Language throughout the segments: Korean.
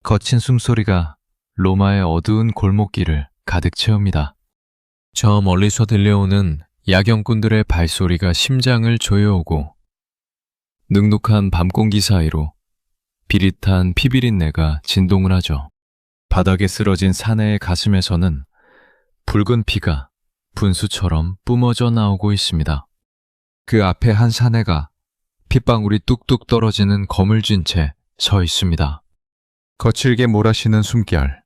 거친 숨소리가 로마의 어두운 골목길을 가득 채웁니다. 저 멀리서 들려오는 야경꾼들의 발소리가 심장을 조여오고 눅눅한 밤공기 사이로 비릿한 피비린내가 진동을 하죠. 바닥에 쓰러진 사내의 가슴에서는 붉은 피가 분수처럼 뿜어져 나오고 있습니다. 그 앞에 한 사내가 핏방울이 뚝뚝 떨어지는 검을 쥔 채 서 있습니다. 거칠게 몰아쉬는 숨결,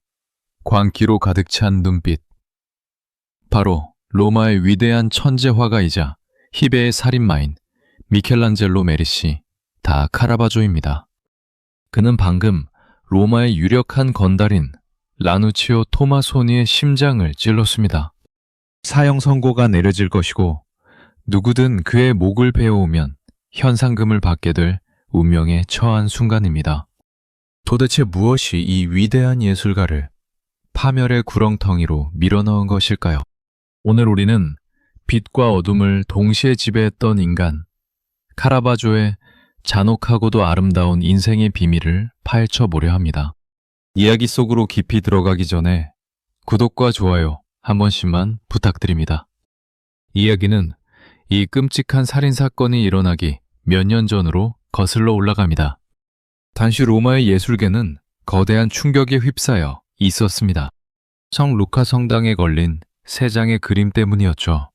광기로 가득 찬 눈빛. 바로 로마의 위대한 천재 화가이자 히베의 살인마인 미켈란젤로 메리시 다 카라바조입니다. 그는 방금 로마의 유력한 건달인 라누치오 토마소니의 심장을 찔렀습니다. 사형 선고가 내려질 것이고 누구든 그의 목을 베어오면 현상금을 받게 될 운명에 처한 순간입니다. 도대체 무엇이 이 위대한 예술가를 파멸의 구렁텅이로 밀어넣은 것일까요? 오늘 우리는 빛과 어둠을 동시에 지배했던 인간, 카라바조의 잔혹하고도 아름다운 인생의 비밀을 파헤쳐 보려 합니다. 이야기 속으로 깊이 들어가기 전에 구독과 좋아요 한 번씩만 부탁드립니다. 이야기는 이 끔찍한 살인사건이 일어나기 몇 년 전으로 거슬러 올라갑니다. 당시 로마의 예술계는 거대한 충격에 휩싸여 있었습니다. 성 루카 성당에 걸린 세 장의 그림 때문이었죠.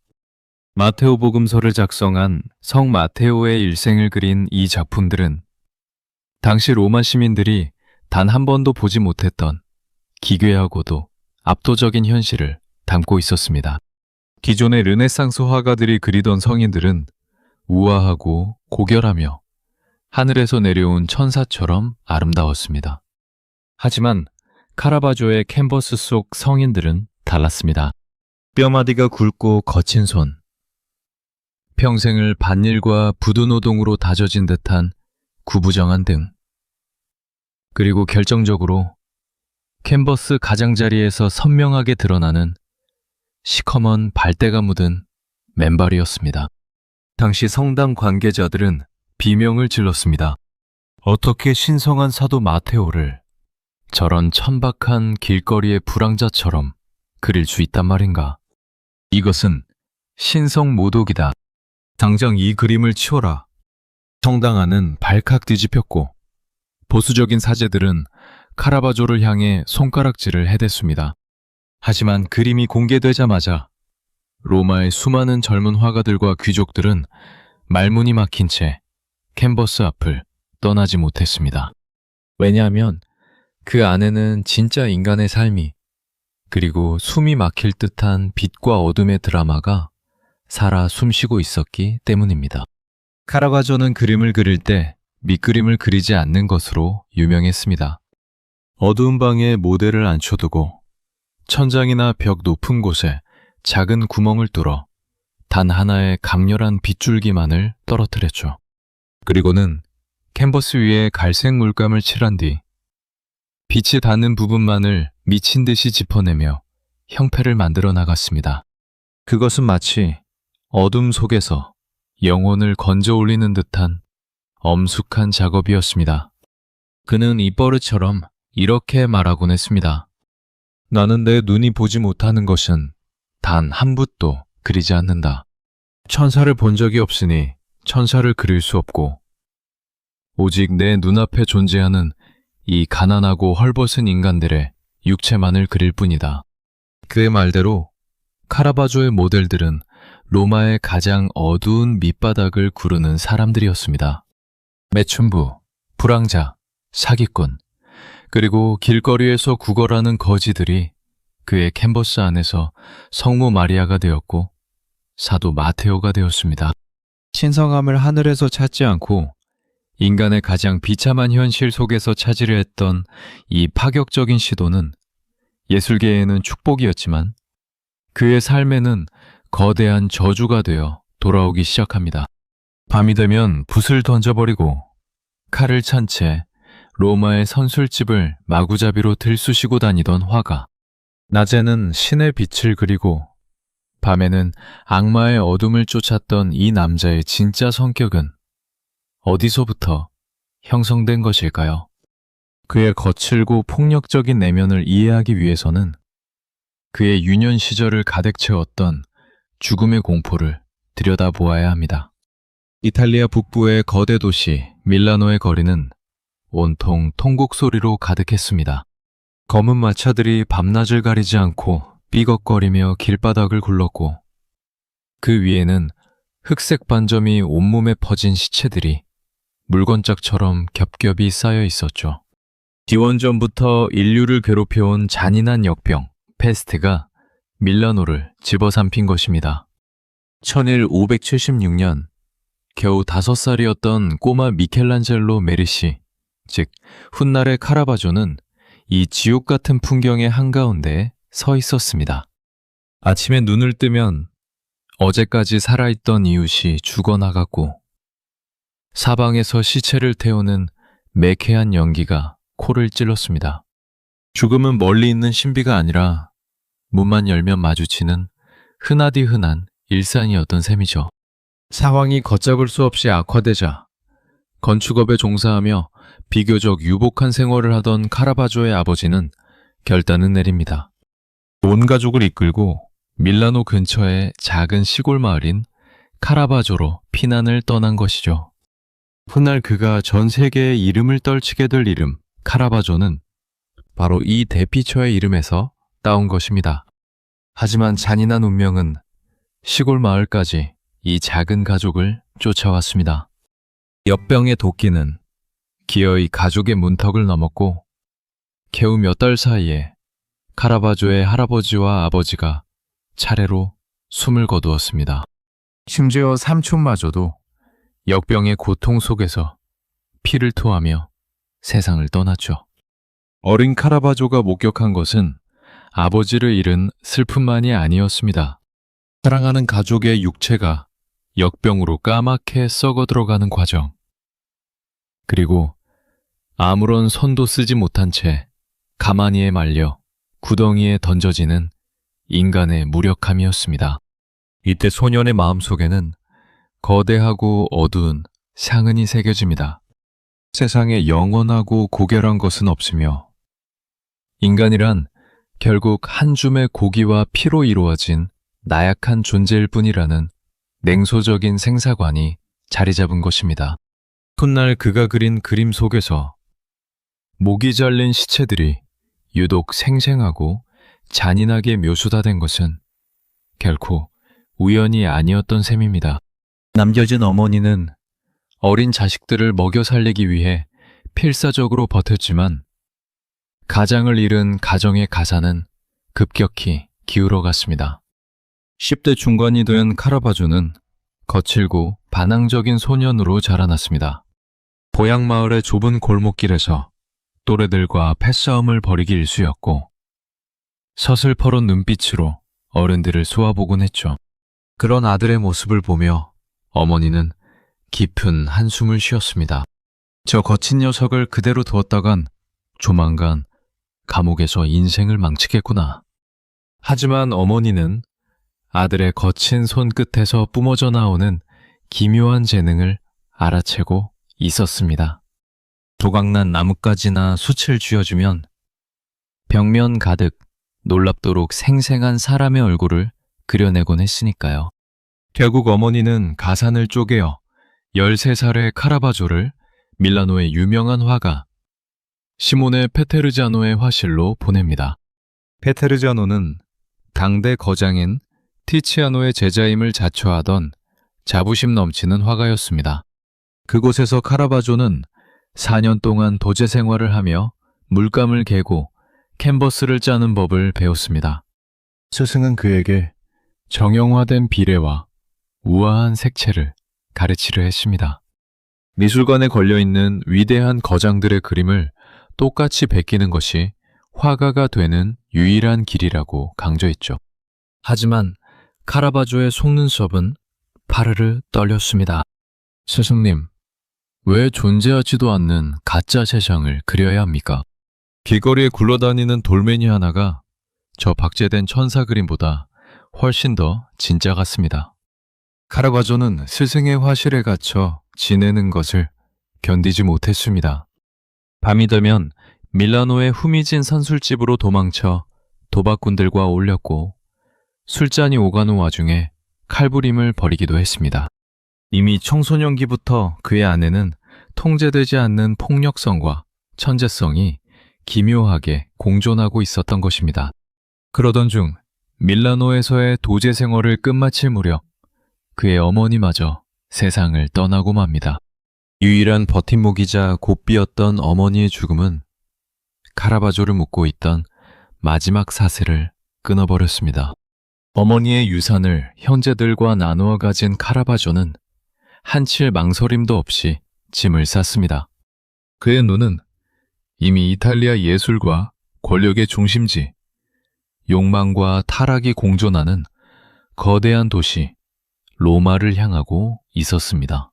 마테오 복음서를 작성한 성 마테오의 일생을 그린 이 작품들은 당시 로마 시민들이 단 한 번도 보지 못했던 기괴하고도 압도적인 현실을 담고 있었습니다. 기존의 르네상스 화가들이 그리던 성인들은 우아하고 고결하며 하늘에서 내려온 천사처럼 아름다웠습니다. 하지만 카라바조의 캔버스 속 성인들은 달랐습니다. 뼈마디가 굵고 거친 손, 평생을 밭일과 부두노동으로 다져진 듯한 구부정한 등, 그리고 결정적으로 캔버스 가장자리에서 선명하게 드러나는 시커먼 발대가 묻은 맨발이었습니다. 당시 성당 관계자들은 비명을 질렀습니다. 어떻게 신성한 사도 마테오를 저런 천박한 길거리의 불황자처럼 그릴 수 있단 말인가? 이것은 신성 모독이다. 당장 이 그림을 치워라. 성당 안은 발칵 뒤집혔고 보수적인 사제들은 카라바조를 향해 손가락질을 해댔습니다. 하지만 그림이 공개되자마자 로마의 수많은 젊은 화가들과 귀족들은 말문이 막힌 채 캔버스 앞을 떠나지 못했습니다. 왜냐하면 그 안에는 진짜 인간의 삶이, 그리고 숨이 막힐 듯한 빛과 어둠의 드라마가 살아 숨쉬고 있었기 때문입니다. 카라바조는 그림을 그릴 때 밑그림을 그리지 않는 것으로 유명했습니다. 어두운 방에 모델을 앉혀두고 천장이나 벽 높은 곳에 작은 구멍을 뚫어 단 하나의 강렬한 빗줄기만을 떨어뜨렸죠. 그리고는 캔버스 위에 갈색 물감을 칠한 뒤 빛이 닿는 부분만을 미친 듯이 짚어내며 형태를 만들어 나갔습니다. 그것은 마치 어둠 속에서 영혼을 건져 올리는 듯한 엄숙한 작업이었습니다. 그는 입버릇처럼 이렇게 말하곤 했습니다. 나는 내 눈이 보지 못하는 것은 단 한 붓도 그리지 않는다. 천사를 본 적이 없으니 천사를 그릴 수 없고 오직 내 눈앞에 존재하는 이 가난하고 헐벗은 인간들의 육체만을 그릴 뿐이다. 그의 말대로 카라바조의 모델들은 로마의 가장 어두운 밑바닥을 구르는 사람들이었습니다. 매춘부, 불황자, 사기꾼, 그리고 길거리에서 구걸하는 거지들이 그의 캔버스 안에서 성모 마리아가 되었고 사도 마테오가 되었습니다. 신성함을 하늘에서 찾지 않고 인간의 가장 비참한 현실 속에서 찾으려 했던 이 파격적인 시도는 예술계에는 축복이었지만 그의 삶에는 거대한 저주가 되어 돌아오기 시작합니다. 밤이 되면 붓을 던져버리고 칼을 찬 채 로마의 선술집을 마구잡이로 들쑤시고 다니던 화가, 낮에는 신의 빛을 그리고 밤에는 악마의 어둠을 쫓았던 이 남자의 진짜 성격은 어디서부터 형성된 것일까요? 그의 거칠고 폭력적인 내면을 이해하기 위해서는 그의 유년 시절을 가득 채웠던 죽음의 공포를 들여다보아야 합니다. 이탈리아 북부의 거대 도시 밀라노의 거리는 온통 통곡 소리로 가득했습니다. 검은 마차들이 밤낮을 가리지 않고 삐걱거리며 길바닥을 굴렀고 그 위에는 흑색 반점이 온몸에 퍼진 시체들이 물건짝처럼 겹겹이 쌓여 있었죠. 기원전부터 인류를 괴롭혀온 잔인한 역병, 페스트가 밀라노를 집어삼킨 것입니다. 천일 576년, 겨우 5살이었던 꼬마 미켈란젤로 메리시, 즉 훗날의 카라바조는 이 지옥 같은 풍경의 한가운데에 서 있었습니다. 아침에 눈을 뜨면 어제까지 살아있던 이웃이 죽어나갔고 사방에서 시체를 태우는 매캐한 연기가 코를 찔렀습니다. 죽음은 멀리 있는 신비가 아니라 문만 열면 마주치는 흔하디 흔한 일상이었던 셈이죠. 상황이 걷잡을 수 없이 악화되자 건축업에 종사하며 비교적 유복한 생활을 하던 카라바조의 아버지는 결단을 내립니다. 온 가족을 이끌고 밀라노 근처의 작은 시골 마을인 카라바조로 피난을 떠난 것이죠. 훗날 그가 전 세계에 이름을 떨치게 될 이름, 카라바조는 바로 이 대피처의 이름에서 따온 것입니다. 하지만 잔인한 운명은 시골 마을까지 이 작은 가족을 쫓아왔습니다. 역병의 도끼는 기어이 가족의 문턱을 넘었고 겨우 몇 달 사이에 카라바조의 할아버지와 아버지가 차례로 숨을 거두었습니다. 심지어 삼촌마저도 역병의 고통 속에서 피를 토하며 세상을 떠났죠. 어린 카라바조가 목격한 것은 아버지를 잃은 슬픔만이 아니었습니다. 사랑하는 가족의 육체가 역병으로 까맣게 썩어 들어가는 과정. 그리고 아무런 손도 쓰지 못한 채 가마니에 말려 구덩이에 던져지는 인간의 무력함이었습니다. 이때 소년의 마음속에는 거대하고 어두운 상흔이 새겨집니다. 세상에 영원하고 고결한 것은 없으며 인간이란 결국 한 줌의 고기와 피로 이루어진 나약한 존재일 뿐이라는 냉소적인 생사관이 자리 잡은 것입니다. 훗날 그가 그린 그림 속에서 목이 잘린 시체들이 유독 생생하고 잔인하게 묘수다된 것은 결코 우연이 아니었던 셈입니다. 남겨진 어머니는 어린 자식들을 먹여 살리기 위해 필사적으로 버텼지만 가장을 잃은 가정의 가사는 급격히 기울어갔습니다. 10대 중반이 된 카라바조는 거칠고 반항적인 소년으로 자라났습니다. 고향 마을의 좁은 골목길에서 또래들과 패싸움을 벌이기 일쑤였고 서슬퍼런 눈빛으로 어른들을 쏘아보곤 했죠. 그런 아들의 모습을 보며 어머니는 깊은 한숨을 쉬었습니다. 저 거친 녀석을 그대로 두었다간 조만간 감옥에서 인생을 망치겠구나. 하지만 어머니는 아들의 거친 손끝에서 뿜어져 나오는 기묘한 재능을 알아채고 있었습니다. 조각난 나뭇가지나 숯을 쥐어주면 벽면 가득 놀랍도록 생생한 사람의 얼굴을 그려내곤 했으니까요. 결국 어머니는 가산을 쪼개어 13살의 카라바조를 밀라노의 유명한 화가 시모네 페테르자노의 화실로 보냅니다. 페테르자노는 당대 거장인 티치아노의 제자임을 자처하던 자부심 넘치는 화가였습니다. 그곳에서 카라바조는 4년 동안 도제 생활을 하며 물감을 개고 캔버스를 짜는 법을 배웠습니다. 스승은 그에게 정형화된 비례와 우아한 색채를 가르치려 했습니다. 미술관에 걸려있는 위대한 거장들의 그림을 똑같이 베끼는 것이 화가가 되는 유일한 길이라고 강조했죠. 하지만 카라바조의 속눈썹은 파르르 떨렸습니다. 스승님, 왜 존재하지도 않는 가짜 세상을 그려야 합니까? 길거리에 굴러다니는 돌멩이 하나가 저 박제된 천사 그림보다 훨씬 더 진짜 같습니다. 카라바조는 스승의 화실에 갇혀 지내는 것을 견디지 못했습니다. 밤이 되면 밀라노의 후미진 선술집으로 도망쳐 도박꾼들과 어울렸고 술잔이 오가는 와중에 칼부림을 벌이기도 했습니다. 이미 청소년기부터 그의 안에는 통제되지 않는 폭력성과 천재성이 기묘하게 공존하고 있었던 것입니다. 그러던 중 밀라노에서의 도제 생활을 끝마칠 무렵 그의 어머니마저 세상을 떠나고 맙니다. 유일한 버팀목이자 곧비었던 어머니의 죽음은 카라바조를 묻고 있던 마지막 사슬을 끊어버렸습니다. 어머니의 유산을 형제들과 나누어 가진 카라바조는 한칠 망설임도 없이 짐을 쌌습니다. 그의 눈은 이미 이탈리아 예술과 권력의 중심지, 욕망과 타락이 공존하는 거대한 도시 로마를 향하고 있었습니다.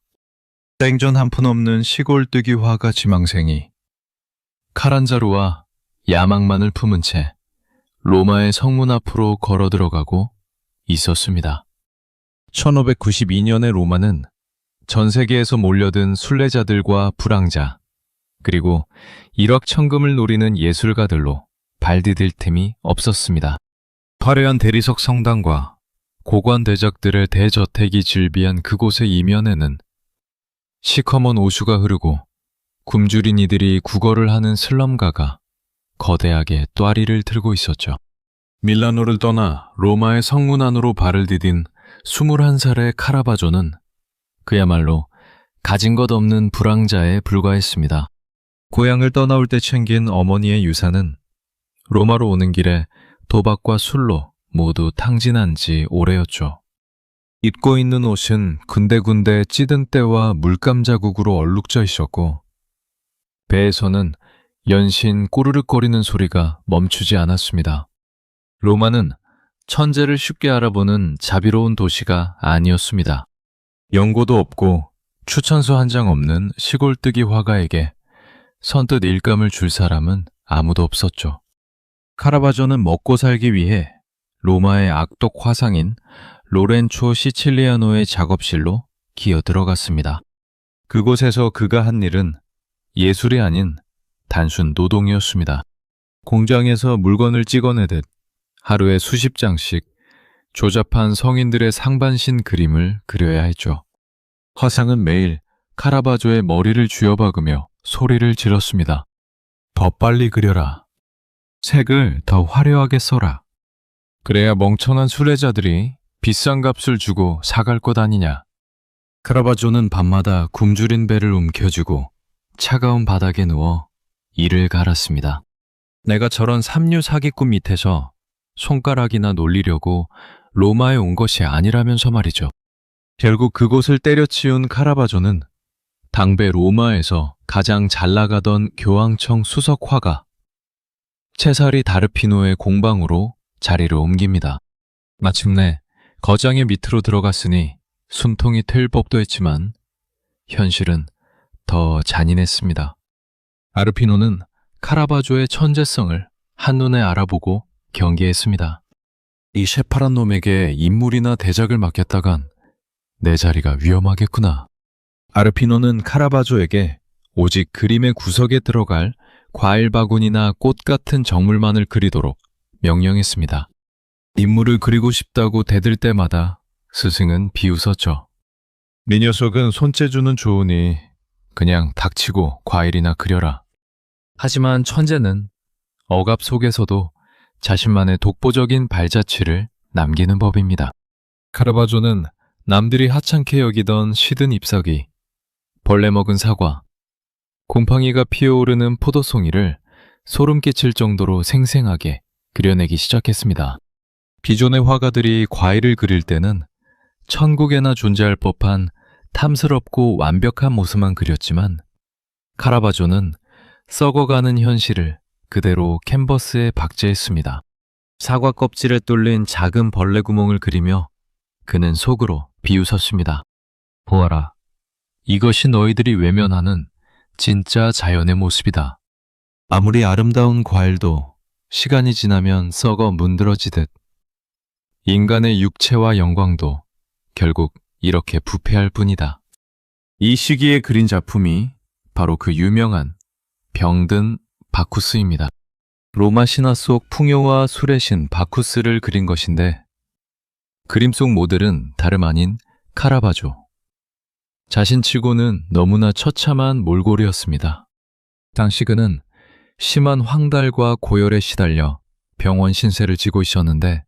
생전 한 푼 없는 시골뜨기 화가 지망생이 카란자루와 야망만을 품은 채 로마의 성문 앞으로 걸어 들어가고 있었습니다. 1592년의 로마는 전 세계에서 몰려든 순례자들과 불황자, 그리고 일확천금을 노리는 예술가들로 발디딜 틈이 없었습니다. 화려한 대리석 성당과 고관 대작들의 대저택이 즐비한 그곳의 이면에는 시커먼 오수가 흐르고 굶주린 이들이 구걸을 하는 슬럼가가 거대하게 또아리를 틀고 있었죠. 밀라노를 떠나 로마의 성문 안으로 발을 디딘 21살의 카라바조는 그야말로 가진 것 없는 불황자에 불과했습니다. 고향을 떠나올 때 챙긴 어머니의 유산은 로마로 오는 길에 도박과 술로 모두 탕진한 지 오래였죠. 입고 있는 옷은 군데군데 찌든 때와 물감 자국으로 얼룩져 있었고 배에서는 연신 꼬르륵거리는 소리가 멈추지 않았습니다. 로마는 천재를 쉽게 알아보는 자비로운 도시가 아니었습니다. 연고도 없고 추천서 한 장 없는 시골뜨기 화가에게 선뜻 일감을 줄 사람은 아무도 없었죠. 카라바조는 먹고 살기 위해 로마의 악독 화상인 로렌초 시칠리아노의 작업실로 기어 들어갔습니다. 그곳에서 그가 한 일은 예술이 아닌 단순 노동이었습니다. 공장에서 물건을 찍어내듯 하루에 수십 장씩 조잡한 성인들의 상반신 그림을 그려야 했죠. 화상은 매일 카라바조의 머리를 쥐어박으며 소리를 질렀습니다. 더 빨리 그려라. 색을 더 화려하게 써라. 그래야 멍청한 순례자들이 비싼 값을 주고 사갈 것 아니냐. 카라바조는 밤마다 굶주린 배를 움켜쥐고 차가운 바닥에 누워 이를 갈았습니다. 내가 저런 삼류 사기꾼 밑에서 손가락이나 놀리려고 로마에 온 것이 아니라면서 말이죠. 결국 그곳을 때려치운 카라바조는 당배 로마에서 가장 잘 나가던 교황청 수석 화가 체사리 다르피노의 공방으로 자리를 옮깁니다. 마침내 거장의 밑으로 들어갔으니 숨통이 트일 법도 했지만 현실은 더 잔인했습니다. 아르피노는 카라바조의 천재성을 한눈에 알아보고 경계했습니다. 이 새파란 놈에게 인물이나 대작을 맡겼다간 내 자리가 위험하겠구나. 아르피노는 카라바조에게 오직 그림의 구석에 들어갈 과일 바구니나 꽃 같은 정물만을 그리도록 명령했습니다. 인물을 그리고 싶다고 대들 때마다 스승은 비웃었죠. 네 녀석은 손재주는 좋으니 그냥 닥치고 과일이나 그려라. 하지만 천재는 억압 속에서도 자신만의 독보적인 발자취를 남기는 법입니다. 카라바조는 남들이 하찮게 여기던 시든 잎사귀, 벌레 먹은 사과, 곰팡이가 피어오르는 포도송이를 소름 끼칠 정도로 생생하게 그려내기 시작했습니다. 기존의 화가들이 과일을 그릴 때는 천국에나 존재할 법한 탐스럽고 완벽한 모습만 그렸지만 카라바조는 썩어가는 현실을 그대로 캔버스에 박제했습니다. 사과 껍질에 뚫린 작은 벌레 구멍을 그리며 그는 속으로 비웃었습니다. 보아라, 이것이 너희들이 외면하는 진짜 자연의 모습이다. 아무리 아름다운 과일도 시간이 지나면 썩어 문드러지듯 인간의 육체와 영광도 결국 이렇게 부패할 뿐이다. 이 시기에 그린 작품이 바로 그 유명한 병든 바쿠스입니다. 로마 신화 속 풍요와 술의 신 바쿠스를 그린 것인데 그림 속 모델은 다름 아닌 카라바조. 자신치고는 너무나 처참한 몰골이었습니다. 당시 그는 심한 황달과 고열에 시달려 병원 신세를 지고 있었는데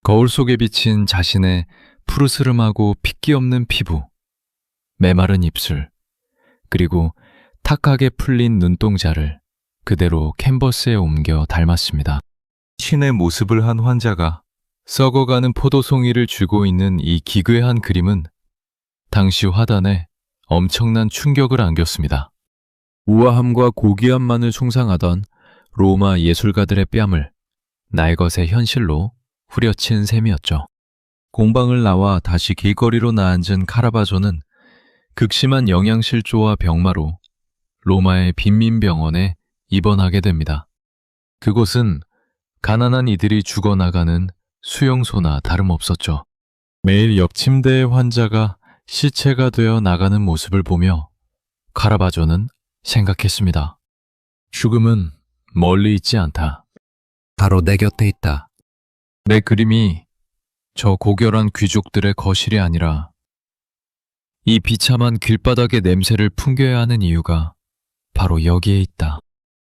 거울 속에 비친 자신의 푸르스름하고 핏기 없는 피부, 메마른 입술, 그리고 탁하게 풀린 눈동자를 그대로 캔버스에 옮겨 닮았습니다. 신의 모습을 한 환자가 썩어가는 포도송이를 쥐고 있는 이 기괴한 그림은 당시 화단에 엄청난 충격을 안겼습니다. 우아함과 고귀함만을 숭상하던 로마 예술가들의 뺨을 날것의 현실로 후려친 셈이었죠. 공방을 나와 다시 길거리로 나앉은 카라바조는 극심한 영양실조와 병마로 로마의 빈민병원에 입원하게 됩니다. 그곳은 가난한 이들이 죽어나가는 수용소나 다름없었죠. 매일 옆 침대의 환자가 시체가 되어 나가는 모습을 보며 카라바조는 생각했습니다. 죽음은 멀리 있지 않다. 바로 내 곁에 있다. 내 그림이 저 고결한 귀족들의 거실이 아니라 이 비참한 길바닥의 냄새를 풍겨야 하는 이유가 바로 여기에 있다.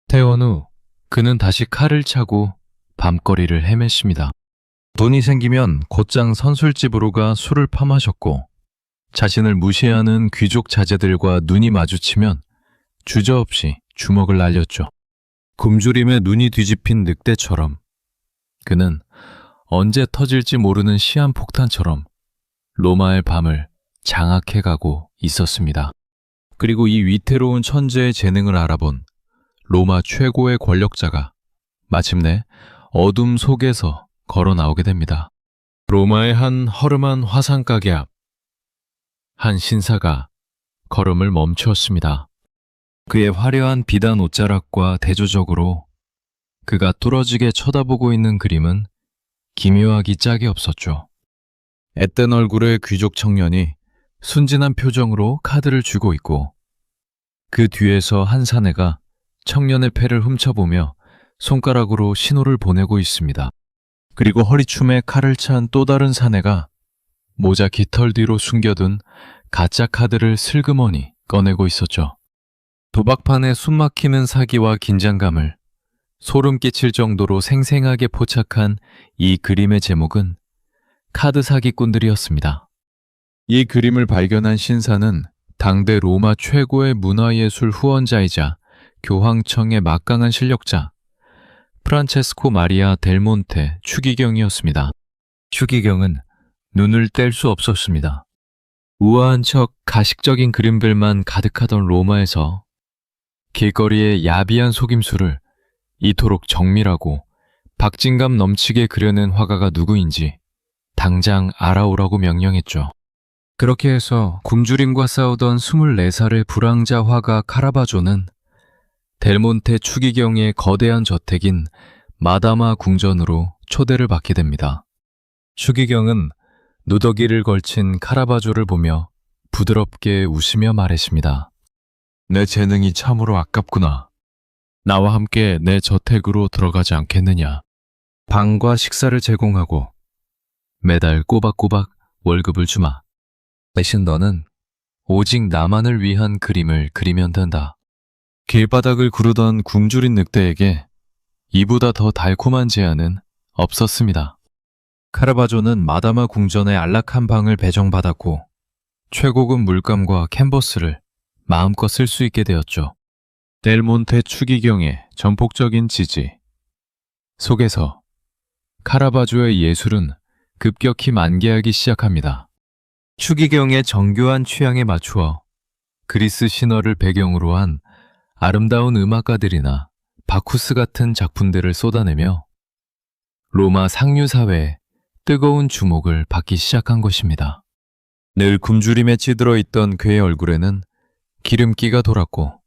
퇴원 후 그는 다시 칼을 차고 밤거리를 헤맸습니다. 돈이 생기면 곧장 선술집으로 가 술을 파마셨고 자신을 무시하는 귀족 자제들과 눈이 마주치면 주저없이 주먹을 날렸죠. 굶주림에 눈이 뒤집힌 늑대처럼 그는 언제 터질지 모르는 시한폭탄처럼 로마의 밤을 장악해가고 있었습니다. 그리고 이 위태로운 천재의 재능을 알아본 로마 최고의 권력자가 마침내 어둠 속에서 걸어 나오게 됩니다. 로마의 한 허름한 화상가게 앞, 한 신사가 걸음을 멈추었습니다. 그의 화려한 비단 옷자락과 대조적으로 그가 뚫어지게 쳐다보고 있는 그림은 기묘하기 짝이 없었죠. 앳된 얼굴의 귀족 청년이 순진한 표정으로 카드를 쥐고 있고 그 뒤에서 한 사내가 청년의 패를 훔쳐보며 손가락으로 신호를 보내고 있습니다. 그리고 허리춤에 칼을 찬 또 다른 사내가 모자 깃털 뒤로 숨겨둔 가짜 카드를 슬그머니 꺼내고 있었죠. 도박판의 숨막히는 사기와 긴장감을 소름 끼칠 정도로 생생하게 포착한 이 그림의 제목은 카드 사기꾼들이었습니다. 이 그림을 발견한 신사는 당대 로마 최고의 문화예술 후원자이자 교황청의 막강한 실력자 프란체스코 마리아 델몬테 추기경이었습니다. 추기경은 눈을 뗄 수 없었습니다. 우아한 척 가식적인 그림들만 가득하던 로마에서 길거리의 야비한 속임수를 이토록 정밀하고 박진감 넘치게 그려낸 화가가 누구인지 당장 알아오라고 명령했죠. 그렇게 해서 굶주림과 싸우던 24살의 불황자 화가 카라바조는 델몬테 추기경의 거대한 저택인 마다마 궁전으로 초대를 받게 됩니다. 추기경은 누더기를 걸친 카라바조를 보며 부드럽게 웃으며 말했습니다. 내 재능이 참으로 아깝구나. 나와 함께 내 저택으로 들어가지 않겠느냐. 방과 식사를 제공하고 매달 꼬박꼬박 월급을 주마. 대신 너는 오직 나만을 위한 그림을 그리면 된다. 길바닥을 구르던 굶주린 늑대에게 이보다 더 달콤한 제안은 없었습니다. 카라바조는 마다마 궁전의 안락한 방을 배정받았고 최고급 물감과 캔버스를 마음껏 쓸 수 있게 되었죠. 델몬테 추기경의 전폭적인 지지 속에서 카라바조의 예술은 급격히 만개하기 시작합니다. 추기경의 정교한 취향에 맞추어 그리스 신화를 배경으로 한 아름다운 음악가들이나 바쿠스 같은 작품들을 쏟아내며 로마 상류사회에 뜨거운 주목을 받기 시작한 것입니다. 늘 굶주림에 찌들어 있던 그의 얼굴에는 기름기가 돌았고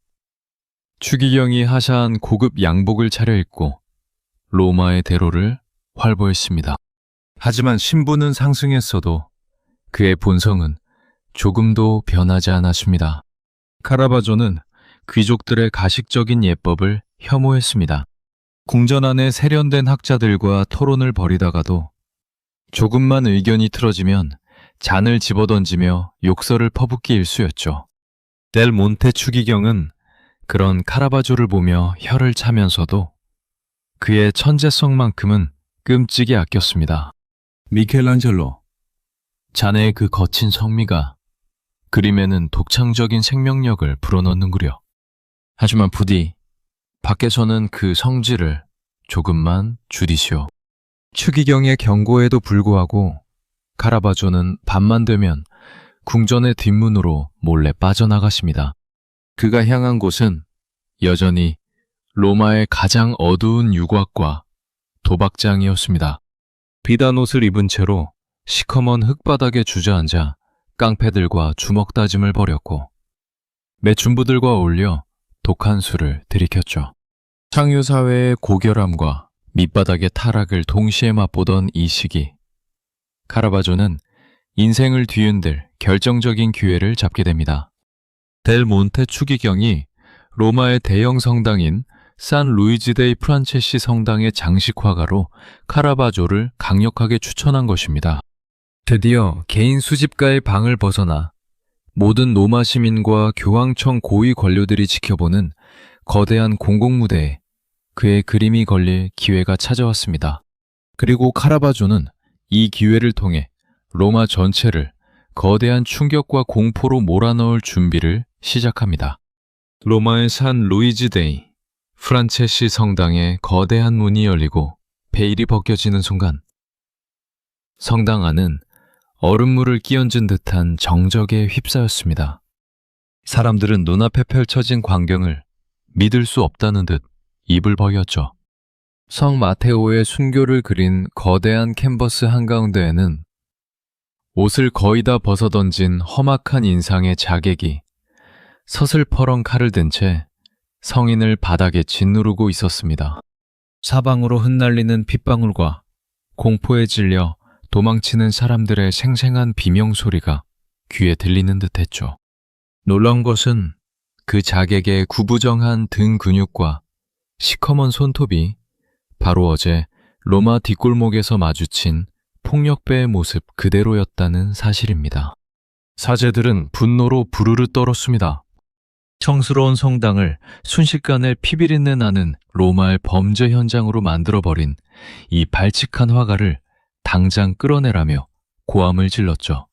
추기경이 하샤한 고급 양복을 차려입고 로마의 대로를 활보했습니다. 하지만 신분은 상승했어도 그의 본성은 조금도 변하지 않았습니다. 카라바조는 귀족들의 가식적인 예법을 혐오했습니다. 궁전 안에 세련된 학자들과 토론을 벌이다가도 조금만 의견이 틀어지면 잔을 집어던지며 욕설을 퍼붓기 일쑤였죠. 델 몬테 추기경은 그런 카라바조를 보며 혀를 차면서도 그의 천재성만큼은 끔찍이 아꼈습니다. 미켈란젤로, 자네의 그 거친 성미가 그림에는 독창적인 생명력을 불어넣는구려. 하지만 부디 밖에서는 그 성질을 조금만 줄이시오. 추기경의 경고에도 불구하고 카라바조는 밤만 되면 궁전의 뒷문으로 몰래 빠져나가십니다. 그가 향한 곳은 여전히 로마의 가장 어두운 유곽과 도박장이었습니다. 비단 옷을 입은 채로 시커먼 흙바닥에 주저앉아 깡패들과 주먹 다짐을 벌였고 매춘부들과 어울려 독한 술을 들이켰죠. 창유사회의 고결함과 밑바닥의 타락을 동시에 맛보던 이 시기, 카라바조는 인생을 뒤흔들 결정적인 기회를 잡게 됩니다. 델 몬테 추기경이 로마의 대형 성당인 산 루이지 데이 프란체시 성당의 장식화가로 카라바조를 강력하게 추천한 것입니다. 드디어 개인 수집가의 방을 벗어나 모든 로마 시민과 교황청 고위 관료들이 지켜보는 거대한 공공무대에 그의 그림이 걸릴 기회가 찾아왔습니다. 그리고 카라바조는 이 기회를 통해 로마 전체를 거대한 충격과 공포로 몰아넣을 준비를 시작합니다. 로마의 산 루이지 데이 프란체시 성당의 거대한 문이 열리고 베일이 벗겨지는 순간 성당 안은 얼음물을 끼얹은 듯한 정적에 휩싸였습니다. 사람들은 눈앞에 펼쳐진 광경을 믿을 수 없다는 듯 입을 벌렸죠. 성 마테오의 순교를 그린 거대한 캔버스 한가운데에는 옷을 거의 다 벗어던진 험악한 인상의 자객이 서슬퍼런 칼을 든 채 성인을 바닥에 짓누르고 있었습니다. 사방으로 흩날리는 핏방울과 공포에 질려 도망치는 사람들의 생생한 비명소리가 귀에 들리는 듯했죠. 놀라운 것은 그 자객의 구부정한 등 근육과 시커먼 손톱이 바로 어제 로마 뒷골목에서 마주친 폭력배의 모습 그대로였다는 사실입니다. 사제들은 분노로 부르르 떨었습니다. 청스러운 성당을 순식간에 피비린내 나는 로마의 범죄 현장으로 만들어버린 이 발칙한 화가를 당장 끌어내라며 고함을 질렀죠.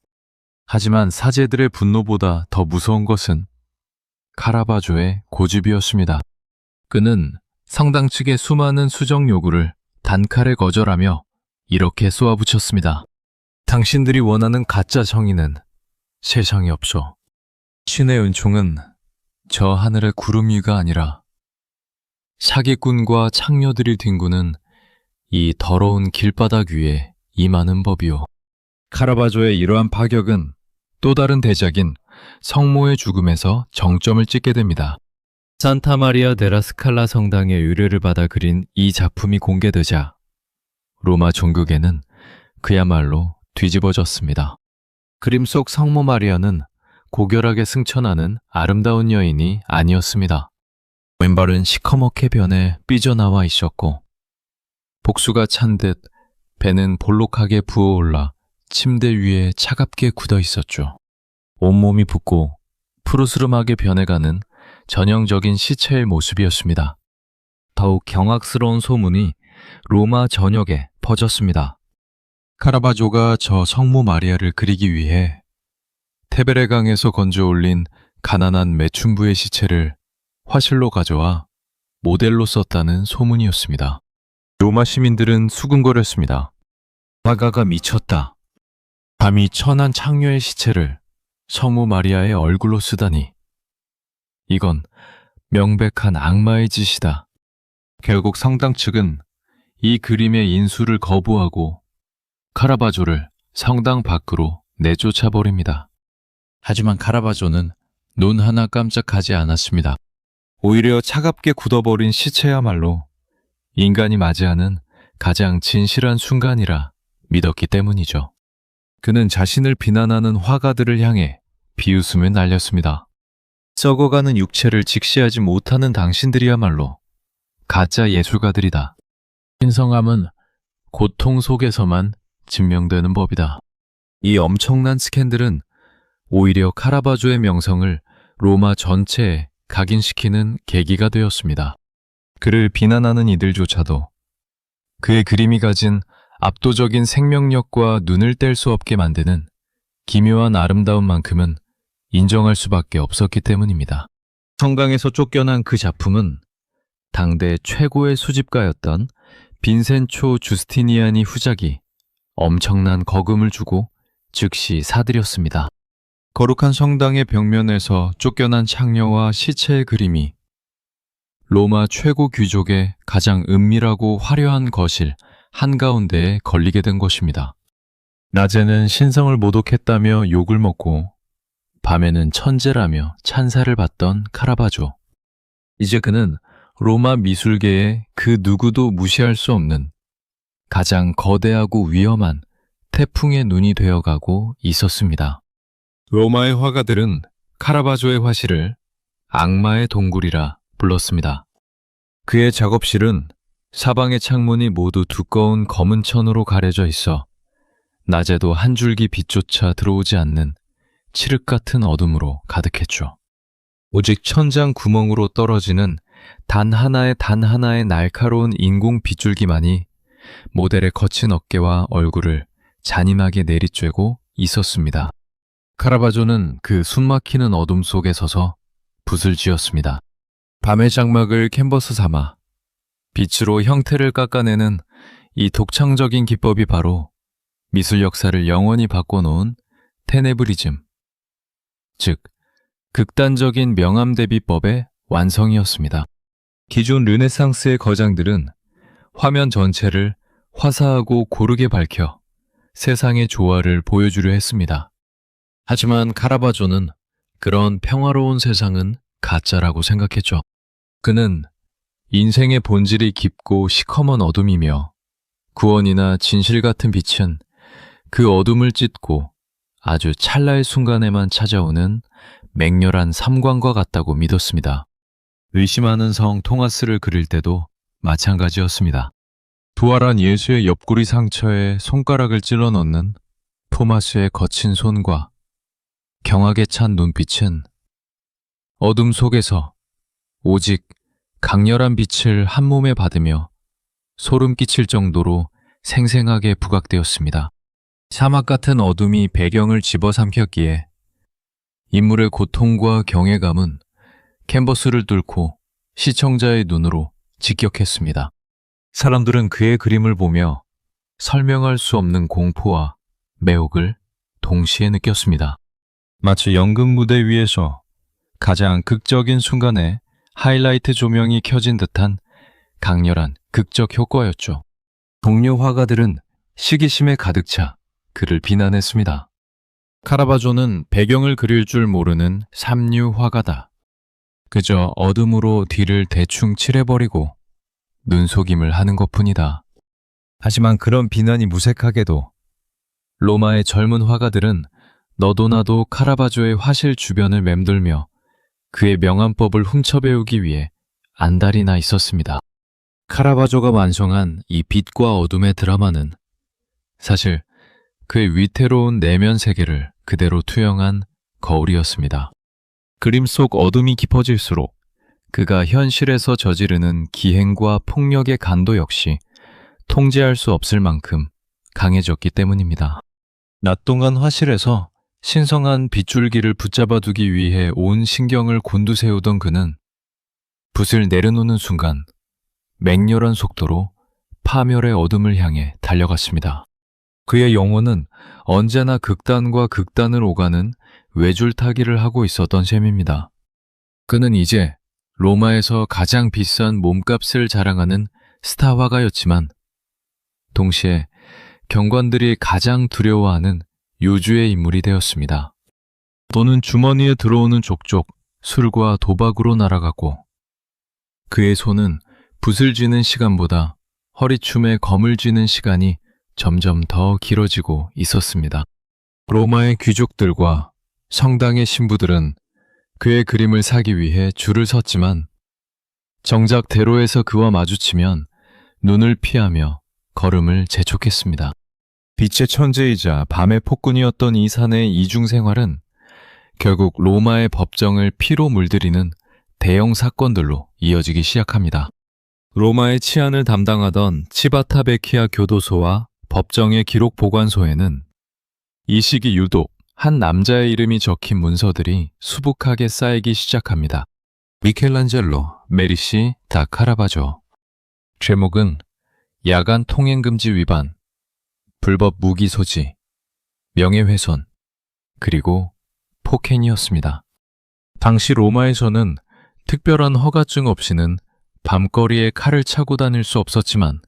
하지만 사제들의 분노보다 더 무서운 것은 카라바조의 고집이었습니다. 그는 성당 측의 수많은 수정 요구를 단칼에 거절하며 이렇게 쏘아붙였습니다. 당신들이 원하는 가짜 정의는 세상에 없어. 신의 은총은 저 하늘의 구름 위가 아니라 사기꾼과 창녀들이 뒹구는 이 더러운 길바닥 위에 임하는 법이오. 카라바조의 이러한 파격은 또 다른 대작인 성모의 죽음에서 정점을 찍게 됩니다. 산타 마리아 데라 스칼라 성당의 의뢰를 받아 그린 이 작품이 공개되자 로마 종교계는 그야말로 뒤집어졌습니다. 그림 속 성모 마리아는 고결하게 승천하는 아름다운 여인이 아니었습니다. 왼발은 시커멓게 변해 삐져나와 있었고 복수가 찬 듯 배는 볼록하게 부어올라 침대 위에 차갑게 굳어 있었죠. 온몸이 붓고 푸르스름하게 변해가는 전형적인 시체의 모습이었습니다. 더욱 경악스러운 소문이 로마 전역에 퍼졌습니다. 카라바조가 저 성모 마리아를 그리기 위해 테베레강에서 건져 올린 가난한 매춘부의 시체를 화실로 가져와 모델로 썼다는 소문이었습니다. 로마 시민들은 수군거렸습니다. 화가가 미쳤다. 감히 천한 창녀의 시체를 성모 마리아의 얼굴로 쓰다니. 이건 명백한 악마의 짓이다. 결국 성당 측은 이 그림의 인수를 거부하고 카라바조를 성당 밖으로 내쫓아버립니다. 하지만 카라바조는 눈 하나 깜짝하지 않았습니다. 오히려 차갑게 굳어버린 시체야말로 인간이 맞이하는 가장 진실한 순간이라 믿었기 때문이죠. 그는 자신을 비난하는 화가들을 향해 비웃음을 날렸습니다. 썩어가는 육체를 직시하지 못하는 당신들이야말로 가짜 예술가들이다. 신성함은 고통 속에서만 증명되는 법이다. 이 엄청난 스캔들은 오히려 카라바조의 명성을 로마 전체에 각인시키는 계기가 되었습니다. 그를 비난하는 이들조차도 그의 그림이 가진 압도적인 생명력과 눈을 뗄 수 없게 만드는 기묘한 아름다움만큼은 인정할 수밖에 없었기 때문입니다. 성강에서 쫓겨난 그 작품은 당대 최고의 수집가였던 빈센초 주스티니아니 후작이 엄청난 거금을 주고 즉시 사들였습니다. 거룩한 성당의 벽면에서 쫓겨난 창녀와 시체의 그림이 로마 최고 귀족의 가장 은밀하고 화려한 거실 한가운데에 걸리게 된 것입니다. 낮에는 신성을 모독했다며 욕을 먹고 밤에는 천재라며 찬사를 받던 카라바조. 이제 그는 로마 미술계의 그 누구도 무시할 수 없는 가장 거대하고 위험한 태풍의 눈이 되어가고 있었습니다. 로마의 화가들은 카라바조의 화실을 악마의 동굴이라 불렀습니다. 그의 작업실은 사방의 창문이 모두 두꺼운 검은 천으로 가려져 있어 낮에도 한 줄기 빛조차 들어오지 않는 칠흑 같은 어둠으로 가득했죠. 오직 천장 구멍으로 떨어지는 단 하나의 날카로운 인공 빗줄기만이 모델의 거친 어깨와 얼굴을 잔인하게 내리쬐고 있었습니다. 카라바조는 그 숨막히는 어둠 속에 서서 붓을 쥐었습니다. 밤의 장막을 캔버스 삼아 빛으로 형태를 깎아내는 이 독창적인 기법이 바로 미술 역사를 영원히 바꿔놓은 테네브리즘, 즉 극단적인 명암 대비법의 완성이었습니다. 기존 르네상스의 거장들은 화면 전체를 화사하고 고르게 밝혀 세상의 조화를 보여주려 했습니다. 하지만 카라바조는 그런 평화로운 세상은 가짜라고 생각했죠. 그는 인생의 본질이 깊고 시커먼 어둠이며 구원이나 진실 같은 빛은 그 어둠을 찢고 아주 찰나의 순간에만 찾아오는 맹렬한 삼광과 같다고 믿었습니다. 의심하는 성 토마스를 그릴 때도 마찬가지였습니다. 부활한 예수의 옆구리 상처에 손가락을 찔러 넣는 토마스의 거친 손과 경악에 찬 눈빛은 어둠 속에서 오직 강렬한 빛을 한 몸에 받으며 소름 끼칠 정도로 생생하게 부각되었습니다. 사막 같은 어둠이 배경을 집어삼켰기에 인물의 고통과 경외감은 캔버스를 뚫고 시청자의 눈으로 직격했습니다. 사람들은 그의 그림을 보며 설명할 수 없는 공포와 매혹을 동시에 느꼈습니다. 마치 연극 무대 위에서 가장 극적인 순간에 하이라이트 조명이 켜진 듯한 강렬한 극적 효과였죠. 동료 화가들은 시기심에 가득 차 그를 비난했습니다. 카라바조는 배경을 그릴 줄 모르는 삼류 화가다. 그저 어둠으로 뒤를 대충 칠해버리고 눈속임을 하는 것뿐이다. 하지만 그런 비난이 무색하게도 로마의 젊은 화가들은 너도 나도 카라바조의 화실 주변을 맴돌며 그의 명암법을 훔쳐배우기 위해 안달이 나 있었습니다. 카라바조가 완성한 이 빛과 어둠의 드라마는 사실 그의 위태로운 내면 세계를 그대로 투영한 거울이었습니다. 그림 속 어둠이 깊어질수록 그가 현실에서 저지르는 기행과 폭력의 간도 역시 통제할 수 없을 만큼 강해졌기 때문입니다. 낮 동안 화실에서 신성한 빗줄기를 붙잡아두기 위해 온 신경을 곤두세우던 그는 붓을 내려놓는 순간 맹렬한 속도로 파멸의 어둠을 향해 달려갔습니다. 그의 영혼은 언제나 극단과 극단을 오가는 외줄타기를 하고 있었던 셈입니다. 그는 이제 로마에서 가장 비싼 몸값을 자랑하는 스타 화가였지만 동시에 경관들이 가장 두려워하는 요주의 인물이 되었습니다. 돈은 주머니에 들어오는 족족 술과 도박으로 날아가고 그의 손은 붓을 쥐는 시간보다 허리춤에 검을 쥐는 시간이 점점 더 길어지고 있었습니다. 로마의 귀족들과 성당의 신부들은 그의 그림을 사기 위해 줄을 섰지만 정작 대로에서 그와 마주치면 눈을 피하며 걸음을 재촉했습니다. 빛의 천재이자 밤의 폭군이었던 이 산의 이중 생활은 결국 로마의 법정을 피로 물들이는 대형 사건들로 이어지기 시작합니다. 로마의 치안을 담당하던 치바타 베키아 교도소와 법정의 기록 보관소에는 이 시기 유독 한 남자의 이름이 적힌 문서들이 수북하게 쌓이기 시작합니다. 미켈란젤로 메디시 다 카라바조. 제목은 야간 통행금지 위반, 불법 무기 소지, 명예훼손, 그리고 폭행이었습니다. 당시 로마에서는 특별한 허가증 없이는 밤거리에 칼을 차고 다닐 수 없었지만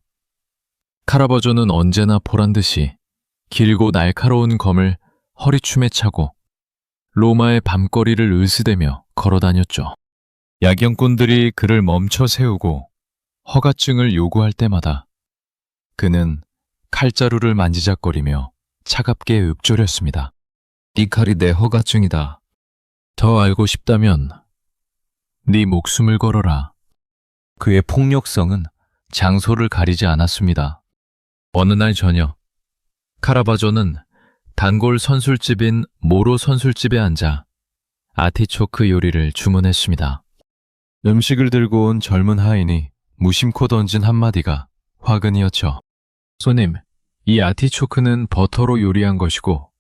카라바조는 언제나 보란듯이 길고 날카로운 검을 허리춤에 차고 로마의 밤거리를 으스대며 걸어다녔죠. 야경꾼들이 그를 멈춰 세우고 허가증을 요구할 때마다 그는 칼자루를 만지작거리며 차갑게 읊조렸습니다. 네 칼이 내 허가증이다. 더 알고 싶다면 네 목숨을 걸어라. 그의 폭력성은 장소를 가리지 않았습니다. 어느 날 저녁, 카라바조는 단골 선술집인 모로 선술집에 앉아 아티초크 요리를 주문했습니다. 음식을 들고 온 젊은 하인이 무심코 던진 한마디가 화근이었죠. 손님, 이 아티초크는 버터로 요리한 것이고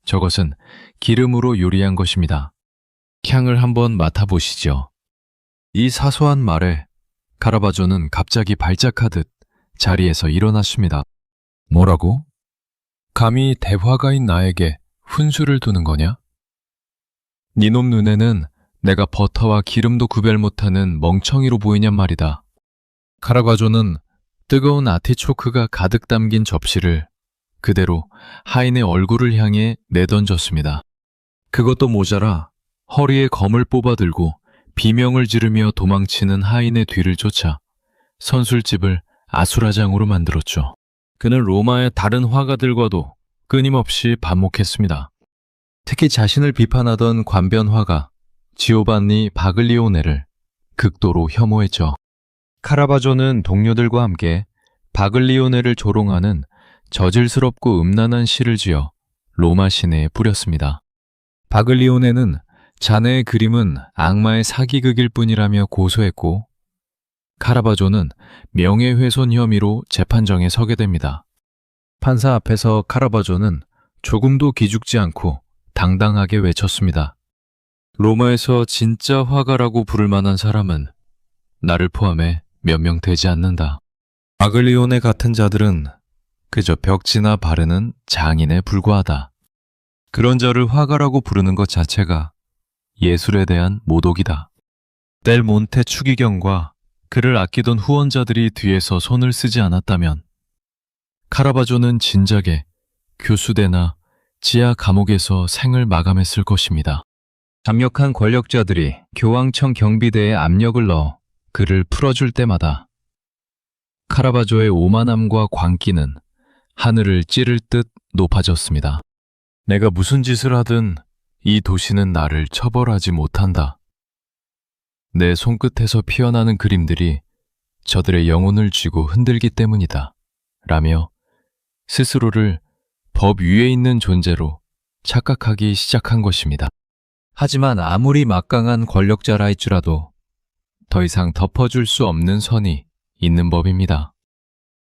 저것은 기름으로 요리한 것입니다. 향을 한번 맡아보시죠. 이 사소한 말에 카라바조는 갑자기 발작하듯 자리에서 일어났습니다. 뭐라고? 감히 대화가인 나에게 훈수를 두는 거냐? 니놈 눈에는 내가 버터와 기름도 구별 못하는 멍청이로 보이냔 말이다. 카라바조는 뜨거운 아티초크가 가득 담긴 접시를 그대로 하인의 얼굴을 향해 내던졌습니다. 그것도 모자라 허리에 검을 뽑아들고 비명을 지르며 도망치는 하인의 뒤를 쫓아 선술집을 아수라장으로 만들었죠. 그는 로마의 다른 화가들과도 끊임없이 반목했습니다. 특히 자신을 비판하던 관변 화가 지오반니 바글리오네를 극도로 혐오했죠. 카라바조는 동료들과 함께 바글리오네를 조롱하는 저질스럽고 음란한 시를 지어 로마 시내에 뿌렸습니다. 바글리오네는 자네의 그림은 악마의 사기극일 뿐이라며 고소했고 카라바조는 명예훼손 혐의로 재판정에 서게 됩니다. 판사 앞에서 카라바조는 조금도 기죽지 않고 당당하게 외쳤습니다. 로마에서 진짜 화가라고 부를 만한 사람은 나를 포함해 몇 명 되지 않는다. 바글리오네 같은 자들은 그저 벽지나 바르는 장인에 불과하다. 그런 자를 화가라고 부르는 것 자체가 예술에 대한 모독이다. 델 몬테 추기경과 그를 아끼던 후원자들이 뒤에서 손을 쓰지 않았다면 카라바조는 진작에 교수대나 지하 감옥에서 생을 마감했을 것입니다. 강력한 권력자들이 교황청 경비대에 압력을 넣어 그를 풀어줄 때마다 카라바조의 오만함과 광기는 하늘을 찌를 듯 높아졌습니다. 내가 무슨 짓을 하든 이 도시는 나를 처벌하지 못한다. 내 손끝에서 피어나는 그림들이 저들의 영혼을 쥐고 흔들기 때문이다. 라며 스스로를 법 위에 있는 존재로 착각하기 시작한 것입니다. 하지만 아무리 막강한 권력자라 할지라도 더 이상 덮어줄 수 없는 선이 있는 법입니다.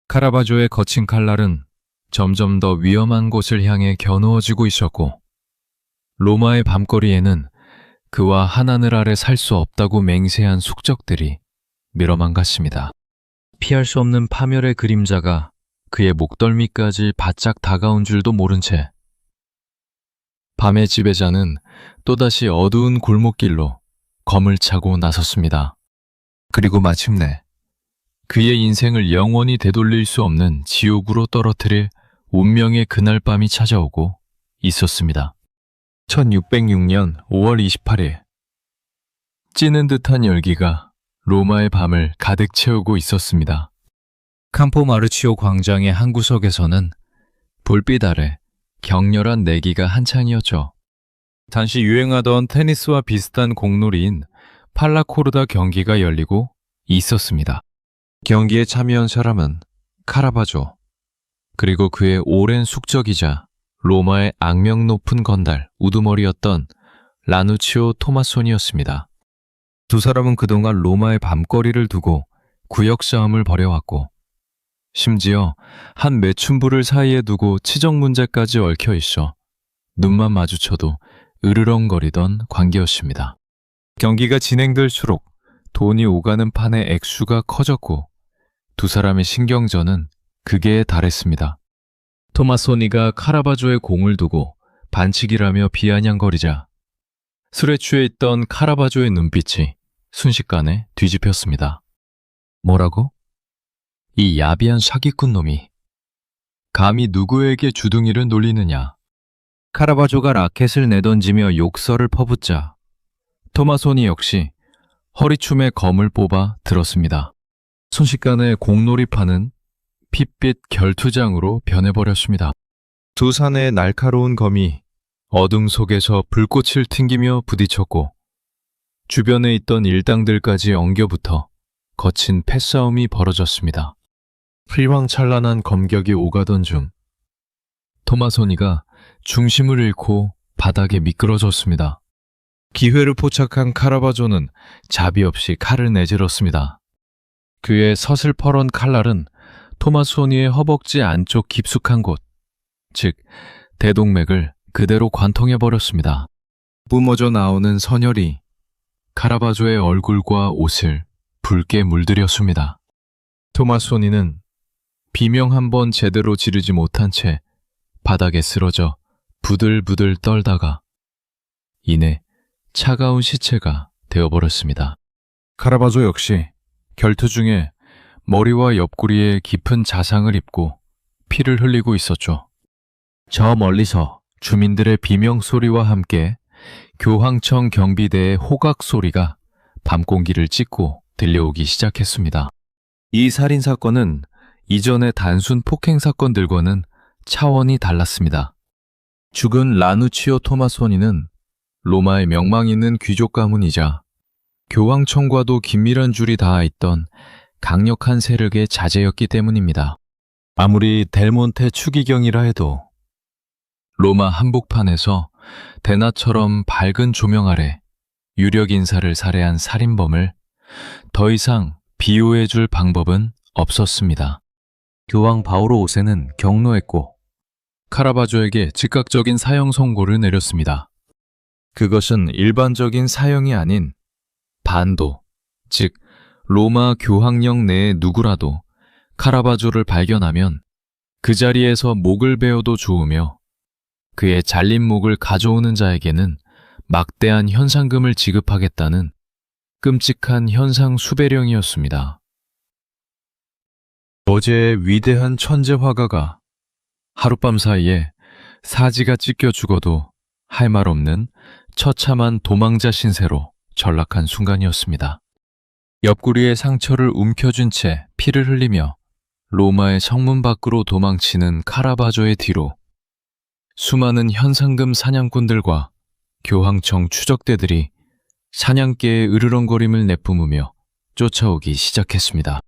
카라바조의 거친 칼날은 점점 더 위험한 곳을 향해 겨누어지고 있었고 로마의 밤거리에는 그와 한하늘 아래 살 수 없다고 맹세한 숙적들이 밀어망갔습니다. 피할 수 없는 파멸의 그림자가 그의 목덜미까지 바짝 다가온 줄도 모른 채 밤의 지배자는 또다시 어두운 골목길로 검을 차고 나섰습니다. 그리고 마침내 그의 인생을 영원히 되돌릴 수 없는 지옥으로 떨어뜨릴 운명의 그날 밤이 찾아오고 있었습니다. 1606년 5월 28일 찌는 듯한 열기가 로마의 밤을 가득 채우고 있었습니다. campo 마르치오 광장의 한 구석에서는 불빛 아래 격렬한 내기가 한창이었죠. 당시 유행하던 테니스와 비슷한 공놀이인 팔라코르다 경기가 열리고 있었습니다. 경기에 참여한 사람은 카라바조, 그리고 그의 오랜 숙적이자 로마의 악명 높은 건달 우두머리였던 라누치오 토마소니였습니다. 두 사람은 그동안 로마의 밤거리를 두고 구역 싸움을 벌여왔고, 심지어 한 매춘부를 사이에 두고 치정 문제까지 얽혀 있어 눈만 마주쳐도 으르렁거리던 관계였습니다. 경기가 진행될수록 돈이 오가는 판의 액수가 커졌고 두 사람의 신경전은 극에 달했습니다. 토마소니가 카라바조의 공을 두고 반칙이라며 비아냥거리자 술에 취해 있던 카라바조의 눈빛이 순식간에 뒤집혔습니다. 뭐라고? 이 야비한 사기꾼 놈이 감히 누구에게 주둥이를 놀리느냐. 카라바조가 라켓을 내던지며 욕설을 퍼붓자 토마소니 역시 허리춤에 검을 뽑아 들었습니다. 순식간에 공놀이판은 핏빛 결투장으로 변해버렸습니다. 두 산의 날카로운 검이 어둠 속에서 불꽃을 튕기며 부딪혔고 주변에 있던 일당들까지 엉겨붙어 거친 패싸움이 벌어졌습니다. 휘황찬란한 검격이 오가던 중 토마소니가 중심을 잃고 바닥에 미끄러졌습니다. 기회를 포착한 카라바조는 자비 없이 칼을 내질렀습니다. 그의 서슬퍼런 칼날은 토마소니의 허벅지 안쪽 깊숙한 곳, 즉 대동맥을 그대로 관통해버렸습니다. 뿜어져 나오는 선혈이 카라바조의 얼굴과 옷을 붉게 물들였습니다. 토마소니는 비명 한 번 제대로 지르지 못한 채 바닥에 쓰러져 부들부들 떨다가 이내 차가운 시체가 되어버렸습니다. 카라바조 역시 결투 중에 머리와 옆구리에 깊은 자상을 입고 피를 흘리고 있었죠. 저 멀리서 주민들의 비명소리와 함께 교황청 경비대의 호각 소리가 밤공기를 찢고 들려오기 시작했습니다. 이 살인사건은 이전의 단순 폭행사건들과는 차원이 달랐습니다. 죽은 라누치오 토마소니는 로마의 명망 있는 귀족 가문이자 교황청과도 긴밀한 줄이 닿아있던 강력한 세력의 자제였기 때문입니다. 아무리 델몬테 추기경이라 해도 로마 한복판에서 대낮처럼 밝은 조명 아래 유력 인사를 살해한 살인범을 더 이상 비호해줄 방법은 없었습니다. 교황 바오로 5세는 경로했고 카라바조에게 즉각적인 사형 선고를 내렸습니다. 그것은 일반적인 사형이 아닌 반도, 즉 로마 교황령 내의 누구라도 카라바조를 발견하면 그 자리에서 목을 베어도 좋으며 그의 잘린 목을 가져오는 자에게는 막대한 현상금을 지급하겠다는 끔찍한 현상 수배령이었습니다. 어제의 위대한 천재 화가가 하룻밤 사이에 사지가 찢겨 죽어도 할 말 없는 처참한 도망자 신세로 전락한 순간이었습니다. 옆구리에 상처를 움켜쥔 채 피를 흘리며 로마의 성문 밖으로 도망치는 카라바조의 뒤로 수많은 현상금 사냥꾼들과 교황청 추적대들이 사냥개의 으르렁거림을 내뿜으며 쫓아오기 시작했습니다.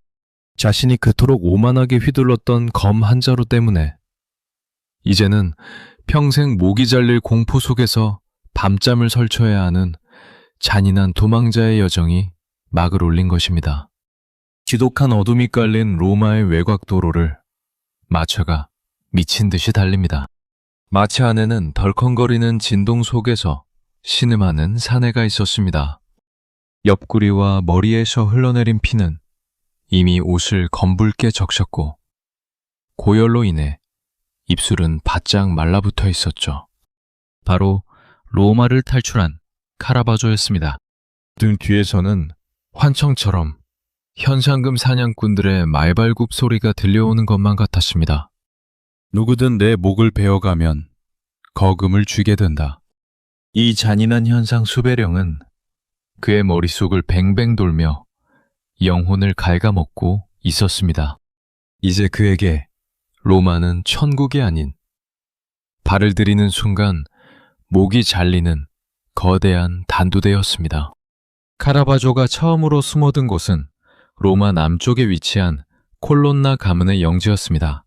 자신이 그토록 오만하게 휘둘렀던 검 한 자루 때문에 이제는 평생 목이 잘릴 공포 속에서 밤잠을 설쳐야 하는 잔인한 도망자의 여정이 막을 올린 것입니다. 지독한 어둠이 깔린 로마의 외곽도로를 마차가 미친 듯이 달립니다. 마차 안에는 덜컹거리는 진동 속에서 신음하는 사내가 있었습니다. 옆구리와 머리에서 흘러내린 피는 이미 옷을 검붉게 적셨고 고열로 인해 입술은 바짝 말라붙어 있었죠. 바로 로마를 탈출한 카라바조였습니다. 등 뒤에서는 환청처럼 현상금 사냥꾼들의 말발굽 소리가 들려오는 것만 같았습니다. 누구든 내 목을 베어가면 거금을 쥐게 된다. 이 잔인한 현상 수배령은 그의 머릿속을 뱅뱅 돌며 영혼을 갉아먹고 있었습니다. 이제 그에게 로마는 천국이 아닌 발을 들이는 순간 목이 잘리는 거대한 단두대였습니다. 카라바조가 처음으로 숨어든 곳은 로마 남쪽에 위치한 콜론나 가문의 영지였습니다.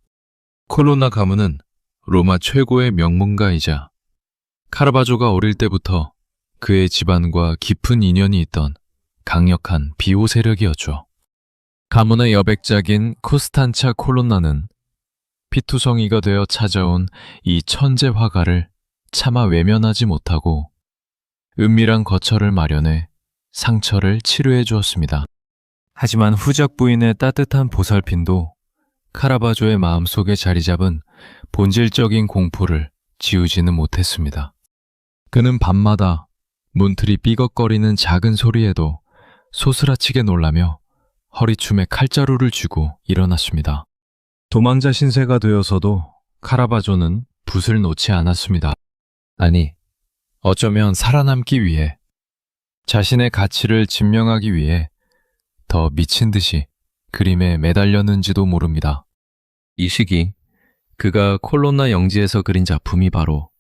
콜론나 가문은 로마 최고의 명문가이자 카라바조가 어릴 때부터 그의 집안과 깊은 인연이 있던 강력한 비호 세력이었죠. 가문의 여백작인 코스탄차 콜론나는 피투성이가 되어 찾아온 이 천재 화가를 차마 외면하지 못하고 은밀한 거처를 마련해 상처를 치료해 주었습니다. 하지만 후작 부인의 따뜻한 보살핌도 카라바조의 마음속에 자리 잡은 본질적인 공포를 지우지는 못했습니다. 그는 밤마다 문틀이 삐걱거리는 작은 소리에도 소스라치게 놀라며 허리춤에 칼자루를 쥐고 일어났습니다. 도망자 신세가 되어서도 카라바조는 붓을 놓지 않았습니다. 아니, 어쩌면 살아남기 위해, 자신의 가치를 증명하기 위해 더 미친 듯이 그림에 매달렸는지도 모릅니다. 이 시기 그가 콜론나 영지에서 그린 작품이 바로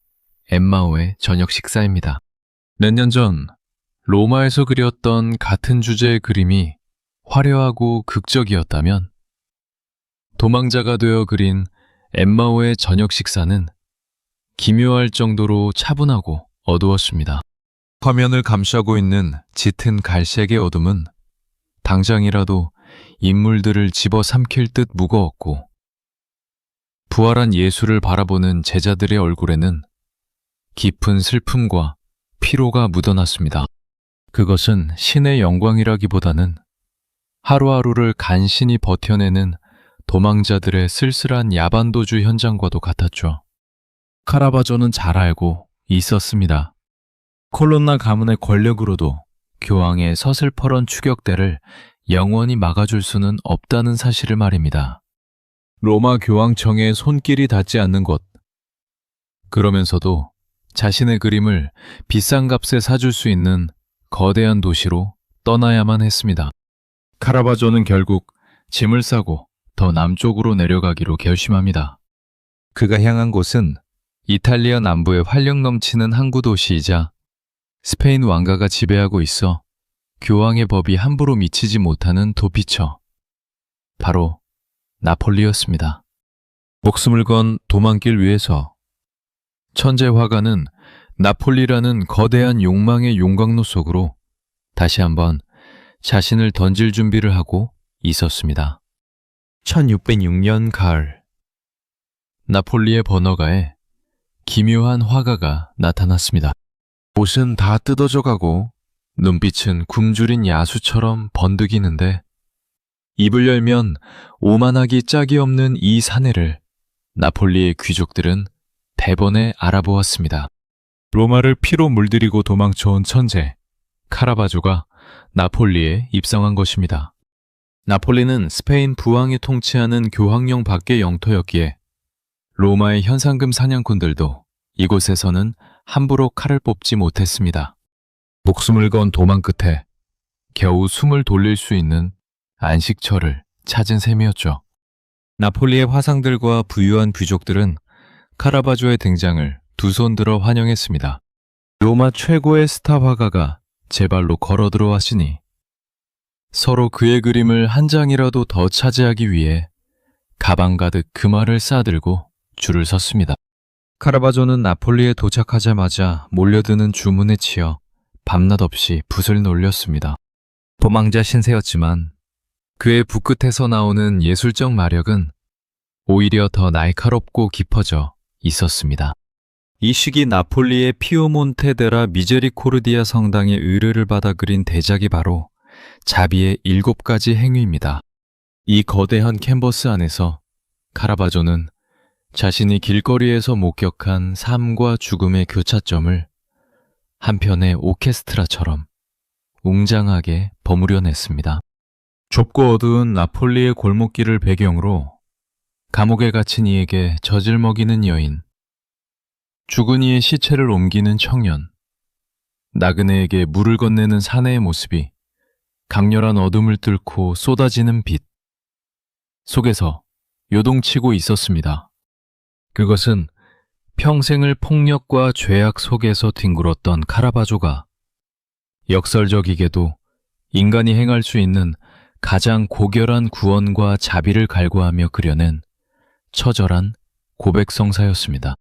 엠마오의 저녁 식사입니다. 몇 년 전 로마에서 그렸던 같은 주제의 그림이 화려하고 극적이었다면 도망자가 되어 그린 엠마오의 저녁 식사는 기묘할 정도로 차분하고 어두웠습니다. 화면을 감싸고 있는 짙은 갈색의 어둠은 당장이라도 인물들을 집어삼킬 듯 무거웠고 부활한 예수를 바라보는 제자들의 얼굴에는 깊은 슬픔과 피로가 묻어났습니다. 그것은 신의 영광이라기보다는 하루하루를 간신히 버텨내는 도망자들의 쓸쓸한 야반도주 현장과도 같았죠. 카라바조는 잘 알고 있었습니다. 콜론나 가문의 권력으로도 교황의 서슬퍼런 추격대를 영원히 막아줄 수는 없다는 사실을 말입니다. 로마 교황청의 손길이 닿지 않는 곳. 그러면서도 자신의 그림을 비싼 값에 사줄 수 있는 거대한 도시로 떠나야만 했습니다. 카라바조는 결국 짐을 싸고 더 남쪽으로 내려가기로 결심합니다. 그가 향한 곳은 이탈리아 남부의 활력 넘치는 항구 도시이자 스페인 왕가가 지배하고 있어 교황의 법이 함부로 미치지 못하는 도피처, 바로 나폴리였습니다. 목숨을 건 도망길 위에서 천재 화가는 나폴리라는 거대한 욕망의 용광로 속으로 다시 한번 자신을 던질 준비를 하고 있었습니다. 1606년 가을, 나폴리의 번화가에 기묘한 화가가 나타났습니다. 옷은 다 뜯어져 가고 눈빛은 굶주린 야수처럼 번득이는데 입을 열면 오만하기 짝이 없는 이 사내를 나폴리의 귀족들은 대번에 알아보았습니다. 로마를 피로 물들이고 도망쳐온 천재 카라바조가 나폴리에 입성한 것입니다. 나폴리는 스페인 부왕이 통치하는 교황령 밖의 영토였기에 로마의 현상금 사냥꾼들도 이곳에서는 함부로 칼을 뽑지 못했습니다. 목숨을 건 도망 끝에 겨우 숨을 돌릴 수 있는 안식처를 찾은 셈이었죠. 나폴리의 화상들과 부유한 귀족들은 카라바조의 등장을 두 손 들어 환영했습니다. 로마 최고의 스타 화가가 제 발로 걸어 들어왔으니 서로 그의 그림을 한 장이라도 더 차지하기 위해 가방 가득 금화를 싸들고 줄을 섰습니다. 카라바조는 나폴리에 도착하자마자 몰려드는 주문에 치여 밤낮 없이 붓을 놀렸습니다. 도망자 신세였지만 그의 붓끝에서 나오는 예술적 마력은 오히려 더 날카롭고 깊어져 있었습니다. 이 시기 나폴리의 피오몬테 데라 미제리코르디아 성당의 의뢰를 받아 그린 대작이 바로 자비의 7가지 행위입니다. 이 거대한 캔버스 안에서 카라바조는 자신이 길거리에서 목격한 삶과 죽음의 교차점을 한편의 오케스트라처럼 웅장하게 버무려냈습니다. 좁고 어두운 나폴리의 골목길을 배경으로 감옥에 갇힌 이에게 젖을 먹이는 여인, 죽은 이의 시체를 옮기는 청년, 나그네에게 물을 건네는 사내의 모습이 강렬한 어둠을 뚫고 쏟아지는 빛 속에서 요동치고 있었습니다. 그것은 평생을 폭력과 죄악 속에서 뒹굴었던 카라바조가 역설적이게도 인간이 행할 수 있는 가장 고결한 구원과 자비를 갈구하며 그려낸 처절한 고백성사였습니다.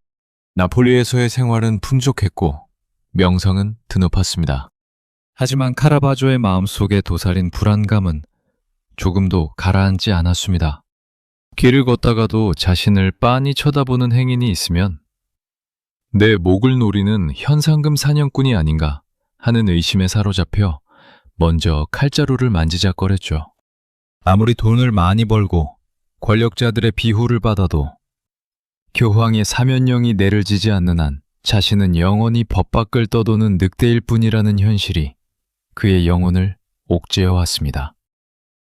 나폴리에서의 생활은 풍족했고 명성은 드높았습니다. 하지만 카라바조의 마음속에 도사린 불안감은 조금도 가라앉지 않았습니다. 길을 걷다가도 자신을 빤히 쳐다보는 행인이 있으면 내 목을 노리는 현상금 사냥꾼이 아닌가 하는 의심에 사로잡혀 먼저 칼자루를 만지작거렸죠. 아무리 돈을 많이 벌고 권력자들의 비호를 받아도 교황의 사면령이 내를 지지 않는 한 자신은 영원히 법 밖을 떠도는 늑대일 뿐이라는 현실이 그의 영혼을 옥죄어왔습니다.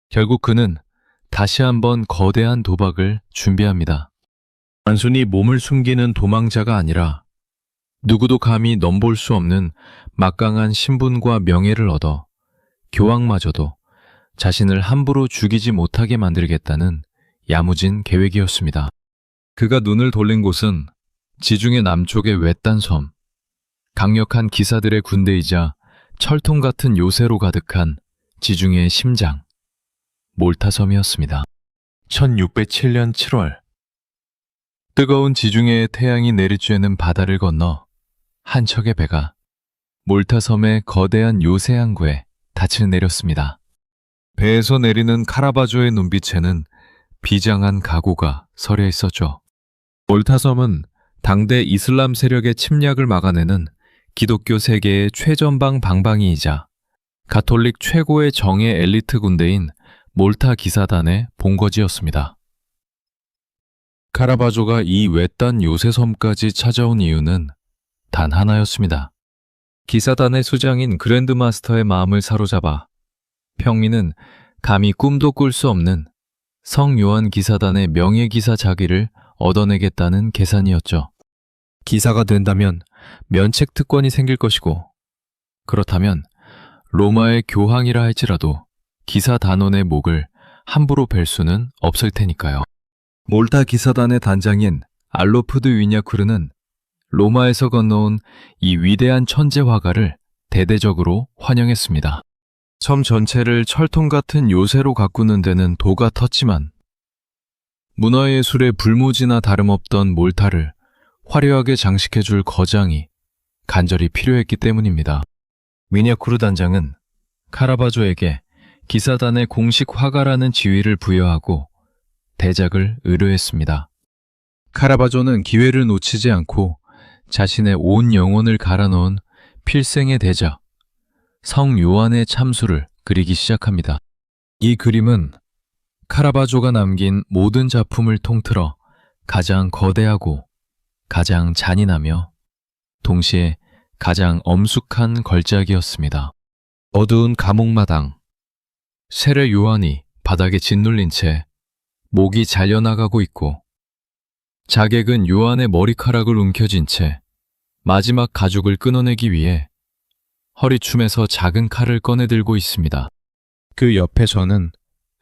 결국 그는 다시 한번 거대한 도박을 준비합니다. 단순히 몸을 숨기는 도망자가 아니라 누구도 감히 넘볼 수 없는 막강한 신분과 명예를 얻어 교황마저도 자신을 함부로 죽이지 못하게 만들겠다는 야무진 계획이었습니다. 그가 눈을 돌린 곳은 지중해 남쪽의 외딴 섬, 강력한 기사들의 군대이자 철통 같은 요새로 가득한 지중해의 심장, 몰타섬이었습니다. 1607년 7월, 뜨거운 지중해의 태양이 내리쬐는 바다를 건너 한 척의 배가 몰타섬의 거대한 요새 항구에 닻을 내렸습니다. 배에서 내리는 카라바조의 눈빛에는 비장한 각오가 서려 있었죠. 몰타섬은 당대 이슬람 세력의 침략을 막아내는 기독교 세계의 최전방 방방이이자 가톨릭 최고의 정예 엘리트 군대인 몰타 기사단의 본거지였습니다. 카라바조가 이 외딴 요새섬까지 찾아온 이유는 단 하나였습니다. 기사단의 수장인 그랜드마스터의 마음을 사로잡아 평민은 감히 꿈도 꿀 수 없는 성요한 기사단의 명예기사 자기를 얻어내겠다는 계산이었죠. 기사가 된다면 면책 특권이 생길 것이고, 그렇다면 로마의 교황이라 할지라도 기사 단원의 목을 함부로 벨 수는 없을 테니까요. 몰타 기사단의 단장인 알로프드 위냐쿠르는 로마에서 건너온 이 위대한 천재 화가를 대대적으로 환영했습니다. 섬 전체를 철통 같은 요새로 가꾸는 데는 도가 텄지만 문화예술의 불모지나 다름없던 몰타를 화려하게 장식해줄 거장이 간절히 필요했기 때문입니다. 위냐쿠르 단장은 카라바조에게 기사단의 공식 화가라는 지위를 부여하고 대작을 의뢰했습니다. 카라바조는 기회를 놓치지 않고 자신의 온 영혼을 갈아넣은 필생의 대작, 성 요한의 참수를 그리기 시작합니다. 이 그림은 카라바조가 남긴 모든 작품을 통틀어 가장 거대하고 가장 잔인하며 동시에 가장 엄숙한 걸작이었습니다. 어두운 감옥마당, 세례 요한이 바닥에 짓눌린 채 목이 잘려나가고 있고 자객은 요한의 머리카락을 움켜쥔 채 마지막 가죽을 끊어내기 위해 허리춤에서 작은 칼을 꺼내들고 있습니다. 그 옆에 저는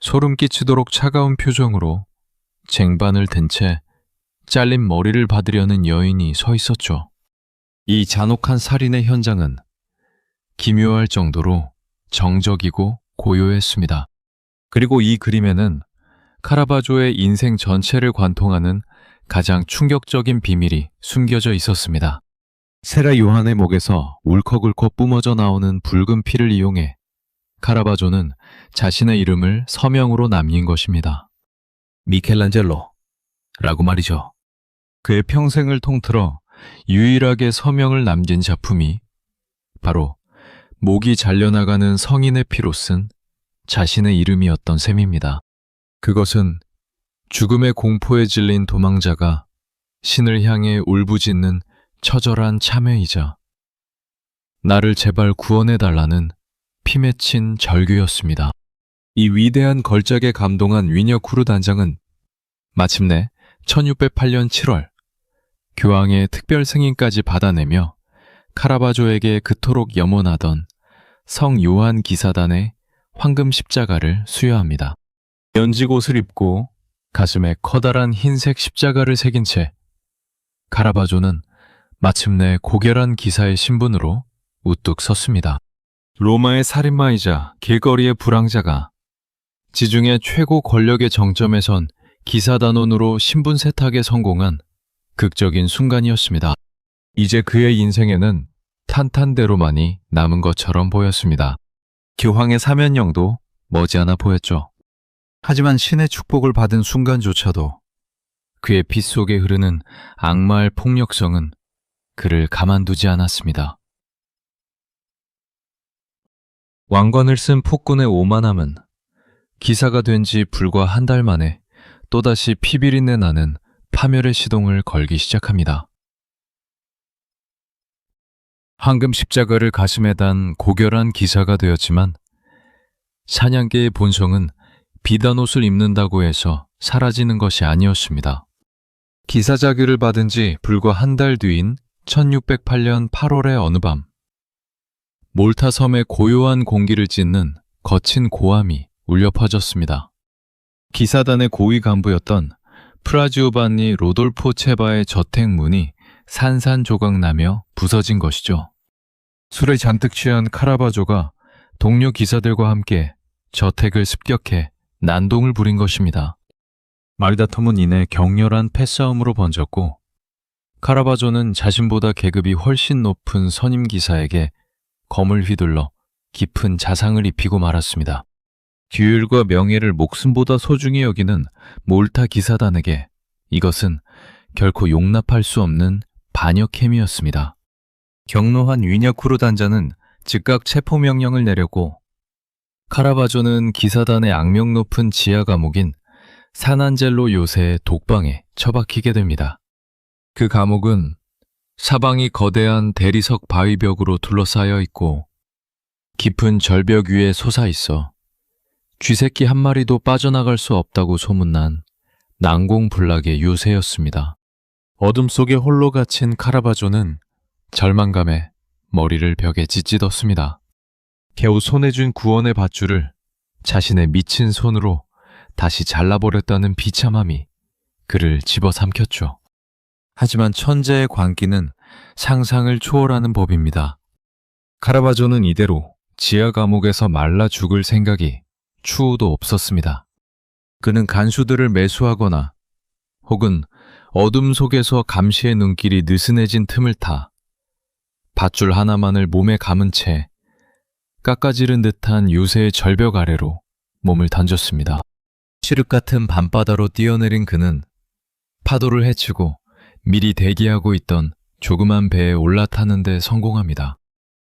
소름 끼치도록 차가운 표정으로 쟁반을 든 채 잘린 머리를 받으려는 여인이 서 있었죠. 이 잔혹한 살인의 현장은 기묘할 정도로 정적이고 고요했습니다. 그리고 이 그림에는 카라바조의 인생 전체를 관통하는 가장 충격적인 비밀이 숨겨져 있었습니다. 세라 요한의 목에서 울컥울컥 뿜어져 나오는 붉은 피를 이용해 카라바조는 자신의 이름을 서명으로 남긴 것입니다. 미켈란젤로 라고 말이죠. 그의 평생을 통틀어 유일하게 서명을 남긴 작품이 바로 목이 잘려나가는 성인의 피로 쓴 자신의 이름이었던 셈입니다. 그것은 죽음의 공포에 질린 도망자가 신을 향해 울부짖는 처절한 참회이자 나를 제발 구원해달라는 피 맺힌 절규였습니다. 이 위대한 걸작에 감동한 위냐쿠르 단장은 마침내 1608년 7월 교황의 특별 승인까지 받아내며 카라바조에게 그토록 염원하던 성 요한 기사단의 황금 십자가를 수여합니다. 연직 옷을 입고 가슴에 커다란 흰색 십자가를 새긴 채 카라바조는 마침내 고결한 기사의 신분으로 우뚝 섰습니다. 로마의 살인마이자 길거리의 불황자가 지중해 최고 권력의 정점에 선 기사단원으로 신분 세탁에 성공한 극적인 순간이었습니다. 이제 그의 인생에는 탄탄대로만이 남은 것처럼 보였습니다. 교황의 사면령도 머지않아 보였죠. 하지만 신의 축복을 받은 순간조차도 그의 피 속에 흐르는 악마의 폭력성은 그를 가만두지 않았습니다. 왕관을 쓴 폭군의 오만함은 기사가 된 지 불과 한 달 만에 또다시 피비린내 나는 파멸의 시동을 걸기 시작합니다. 황금 십자가를 가슴에 단 고결한 기사가 되었지만 사냥개의 본성은 비단 옷을 입는다고 해서 사라지는 것이 아니었습니다. 기사 자규를 받은 지 불과 한 달 뒤인 1608년 8월의 어느 밤, 몰타 섬의 고요한 공기를 찢는 거친 고함이 울려 퍼졌습니다. 기사단의 고위 간부였던 프라지오반니 로돌포 체바의 저택 문이 산산조각나며 부서진 것이죠. 술에 잔뜩 취한 카라바조가 동료 기사들과 함께 저택을 습격해 난동을 부린 것입니다. 말다툼은 이내 격렬한 패싸움으로 번졌고 카라바조는 자신보다 계급이 훨씬 높은 선임 기사에게 검을 휘둘러 깊은 자상을 입히고 말았습니다. 규율과 명예를 목숨보다 소중히 여기는 몰타 기사단에게 이것은 결코 용납할 수 없는 반역 행위였습니다. 경로한 위냐쿠르 단자는 즉각 체포명령을 내렸고 카라바조는 기사단의 악명 높은 지하 감옥인 산안젤로 요새의 독방에 처박히게 됩니다. 그 감옥은 사방이 거대한 대리석 바위벽으로 둘러싸여 있고 깊은 절벽 위에 솟아 있어 쥐새끼 한 마리도 빠져나갈 수 없다고 소문난 난공불락의 요새였습니다. 어둠 속에 홀로 갇힌 카라바조는 절망감에 머리를 벽에 짓짓었습니다. 겨우 손에 쥔 구원의 밧줄을 자신의 미친 손으로 다시 잘라버렸다는 비참함이 그를 집어삼켰죠. 하지만 천재의 광기는 상상을 초월하는 법입니다. 카라바조는 이대로 지하 감옥에서 말라 죽을 생각이 추호도 없었습니다. 그는 간수들을 매수하거나 혹은 어둠 속에서 감시의 눈길이 느슨해진 틈을 타 밧줄 하나만을 몸에 감은 채 깎아지른 듯한 요새의 절벽 아래로 몸을 던졌습니다. 칠흑 같은 밤바다로 뛰어내린 그는 파도를 헤치고 미리 대기하고 있던 조그만 배에 올라타는 데 성공합니다.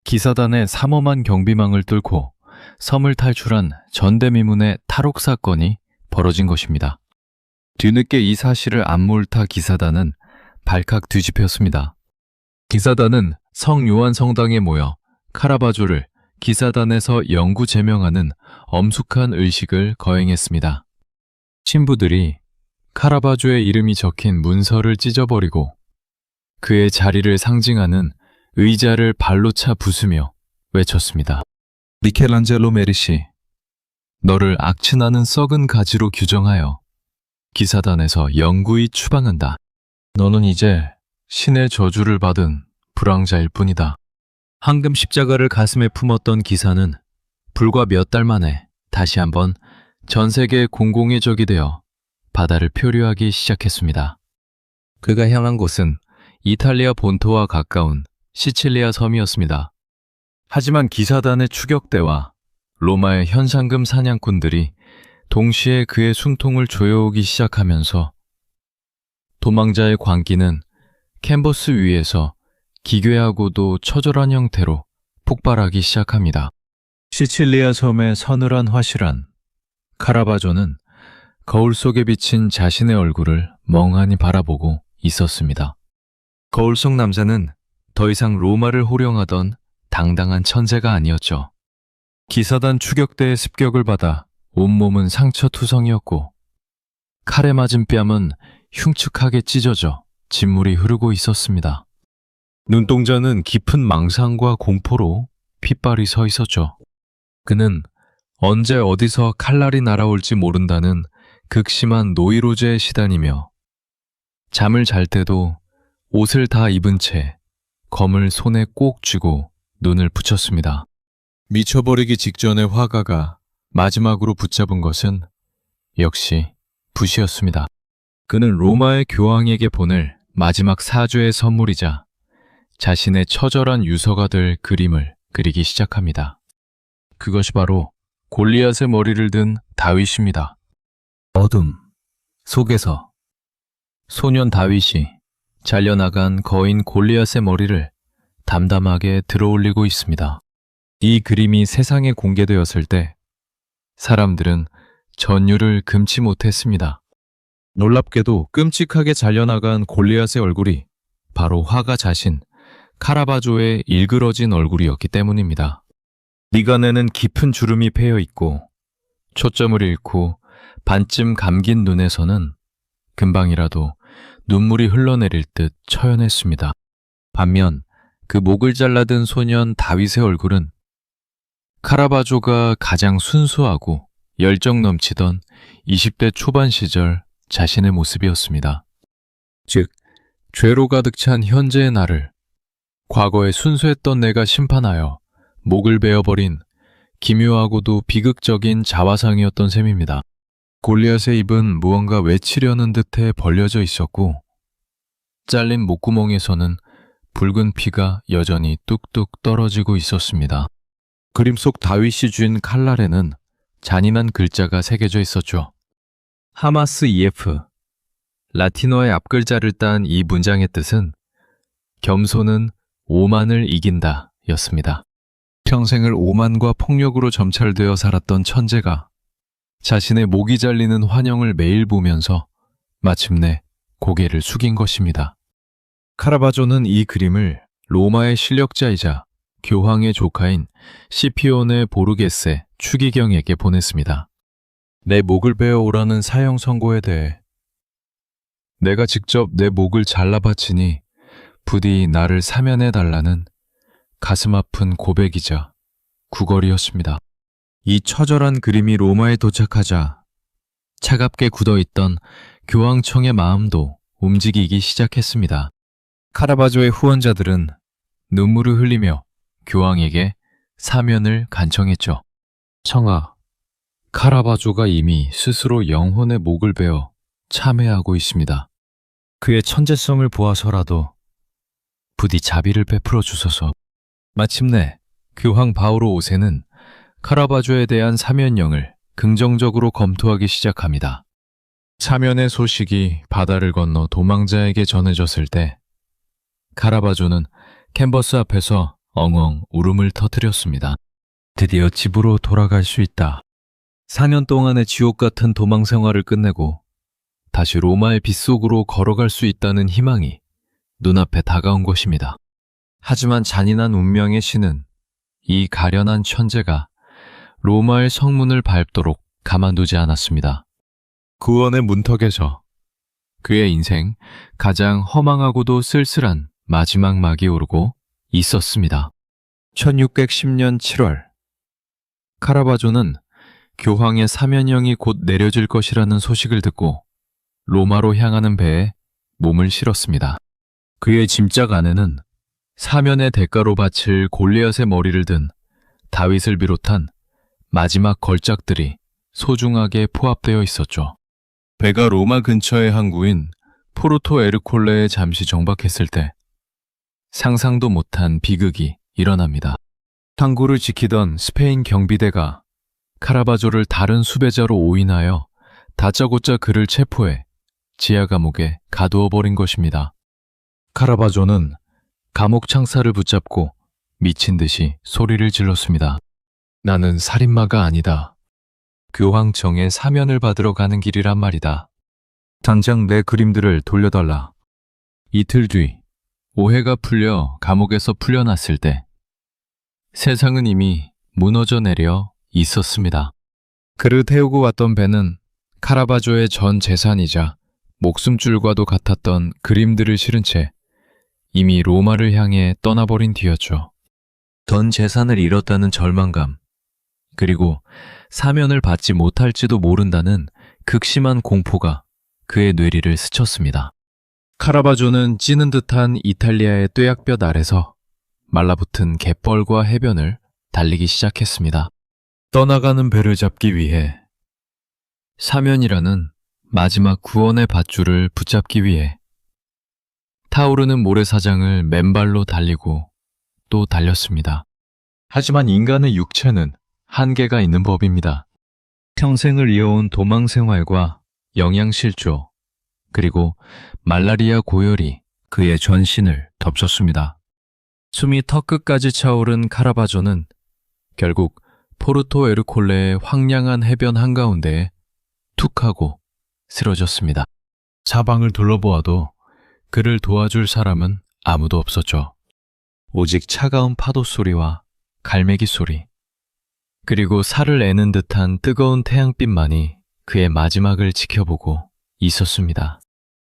기사단의 삼엄한 경비망을 뚫고 섬을 탈출한 전대미문의 탈옥 사건이 벌어진 것입니다. 뒤늦게 이 사실을 안몰타 기사단은 발칵 뒤집혔습니다. 기사단은 성 요한 성당에 모여 카라바조를 기사단에서 영구 제명하는 엄숙한 의식을 거행했습니다. 신부들이 카라바조의 이름이 적힌 문서를 찢어버리고 그의 자리를 상징하는 의자를 발로 차 부수며 외쳤습니다. 미켈란젤로 메리시, 너를 악취나는 썩은 가지로 규정하여 기사단에서 영구히 추방한다. 너는 이제 신의 저주를 받은 불황자일 뿐이다. 황금 십자가를 가슴에 품었던 기사는 불과 몇 달 만에 다시 한번 전 세계 공공의 적이 되어 바다를 표류하기 시작했습니다. 그가 향한 곳은 이탈리아 본토와 가까운 시칠리아 섬이었습니다. 하지만 기사단의 추격대와 로마의 현상금 사냥꾼들이 동시에 그의 숨통을 조여오기 시작하면서 도망자의 광기는 캔버스 위에서 기괴하고도 처절한 형태로 폭발하기 시작합니다. 시칠리아 섬의 서늘한 화실한 카라바조는 거울 속에 비친 자신의 얼굴을 멍하니 바라보고 있었습니다. 거울 속 남자는 더 이상 로마를 호령하던 당당한 천재가 아니었죠. 기사단 추격대의 습격을 받아 온몸은 상처투성이었고 칼에 맞은 뺨은 흉측하게 찢어져 진물이 흐르고 있었습니다. 눈동자는 깊은 망상과 공포로 핏발이 서 있었죠. 그는 언제 어디서 칼날이 날아올지 모른다는 극심한 노이로제에 시다니며 잠을 잘 때도 옷을 다 입은 채 검을 손에 꼭 쥐고 눈을 붙였습니다. 미쳐버리기 직전의 화가가 마지막으로 붙잡은 것은 역시 붓이었습니다. 그는 로마의 교황에게 보낼 마지막 사죄의 선물이자 자신의 처절한 유서가 될 그림을 그리기 시작합니다. 그것이 바로 골리앗의 머리를 든 다윗입니다. 어둠 속에서 소년 다윗이 잘려나간 거인 골리앗의 머리를 담담하게 들어올리고 있습니다. 이 그림이 세상에 공개되었을 때 사람들은 전율을 금치 못했습니다. 놀랍게도 끔찍하게 잘려나간 골리앗의 얼굴이 바로 화가 자신 카라바조의 일그러진 얼굴이었기 때문입니다. 미간에는 깊은 주름이 패여 있고 초점을 잃고 반쯤 감긴 눈에서는 금방이라도 눈물이 흘러내릴 듯 처연했습니다. 반면 그 목을 잘라든 소년 다윗의 얼굴은 카라바조가 가장 순수하고 열정 넘치던 20대 초반 시절 자신의 모습이었습니다. 즉, 죄로 가득 찬 현재의 나를 과거에 순수했던 내가 심판하여 목을 베어버린 기묘하고도 비극적인 자화상이었던 셈입니다. 골리앗의 입은 무언가 외치려는 듯해 벌려져 있었고 잘린 목구멍에서는 붉은 피가 여전히 뚝뚝 떨어지고 있었습니다. 그림 속 다윗이 쥔 칼날에는 잔인한 글자가 새겨져 있었죠. 하마스 EF, 라틴어의 앞글자를 딴 이 문장의 뜻은 겸손은 오만을 이긴다 였습니다. 평생을 오만과 폭력으로 점철되어 살았던 천재가 자신의 목이 잘리는 환영을 매일 보면서 마침내 고개를 숙인 것입니다. 카라바조는 이 그림을 로마의 실력자이자 교황의 조카인 시피오네 보르게세 추기경에게 보냈습니다. 내 목을 베어 오라는 사형 선고에 대해 내가 직접 내 목을 잘라 바치니 부디 나를 사면해 달라는 가슴 아픈 고백이자 구걸이었습니다. 이 처절한 그림이 로마에 도착하자 차갑게 굳어있던 교황청의 마음도 움직이기 시작했습니다. 카라바조의 후원자들은 눈물을 흘리며 교황에게 사면을 간청했죠. 청하, 카라바조가 이미 스스로 영혼의 목을 베어 참회하고 있습니다. 그의 천재성을 보아서라도 부디 자비를 베풀어 주소서. 마침내 교황 바오로 5세는 카라바조에 대한 사면령을 긍정적으로 검토하기 시작합니다. 사면의 소식이 바다를 건너 도망자에게 전해졌을 때 카라바조는 캔버스 앞에서 엉엉 울음을 터뜨렸습니다. 드디어 집으로 돌아갈 수 있다. 4년 동안의 지옥 같은 도망 생활을 끝내고 다시 로마의 빗속으로 걸어갈 수 있다는 희망이 눈앞에 다가온 것입니다. 하지만 잔인한 운명의 신은 이 가련한 천재가 로마의 성문을 밟도록 가만두지 않았습니다. 구원의 문턱에서 그의 인생 가장 허망하고도 쓸쓸한 마지막 막이 오르고 있었습니다. 1610년 7월, 카라바조는 교황의 사면령이 곧 내려질 것이라는 소식을 듣고 로마로 향하는 배에 몸을 실었습니다. 그의 짐짝 안에는 사면의 대가로 바칠 골리앗의 머리를 든 다윗을 비롯한 마지막 걸작들이 소중하게 포함되어 있었죠. 배가 로마 근처의 항구인 포르토 에르콜레에 잠시 정박했을 때 상상도 못한 비극이 일어납니다. 항구를 지키던 스페인 경비대가 카라바조를 다른 수배자로 오인하여 다짜고짜 그를 체포해 지하 감옥에 가두어 버린 것입니다. 카라바조는 감옥 창살을 붙잡고 미친 듯이 소리를 질렀습니다. 나는 살인마가 아니다. 교황청에 사면을 받으러 가는 길이란 말이다. 당장 내 그림들을 돌려달라. 이틀 뒤 오해가 풀려 감옥에서 풀려났을 때 세상은 이미 무너져 내려 있었습니다. 그를 태우고 왔던 배는 카라바조의 전 재산이자 목숨줄과도 같았던 그림들을 실은 채 이미 로마를 향해 떠나버린 뒤였죠. 전 재산을 잃었다는 절망감, 그리고 사면을 받지 못할지도 모른다는 극심한 공포가 그의 뇌리를 스쳤습니다. 카라바조는 찌는 듯한 이탈리아의 뙤약볕 아래서 말라붙은 갯벌과 해변을 달리기 시작했습니다. 떠나가는 배를 잡기 위해, 사면이라는 마지막 구원의 밧줄을 붙잡기 위해 타오르는 모래사장을 맨발로 달리고 또 달렸습니다. 하지만 인간의 육체는 한계가 있는 법입니다. 평생을 이어온 도망 생활과 영양실조, 그리고 말라리아 고열이 그의 전신을 덮쳤습니다. 숨이 턱끝까지 차오른 카라바조는 결국 포르토 에르콜레의 황량한 해변 한가운데에 툭 하고 쓰러졌습니다. 사방을 둘러보아도 그를 도와줄 사람은 아무도 없었죠. 오직 차가운 파도 소리와 갈매기 소리, 그리고 살을 애는 듯한 뜨거운 태양빛만이 그의 마지막을 지켜보고 있었습니다.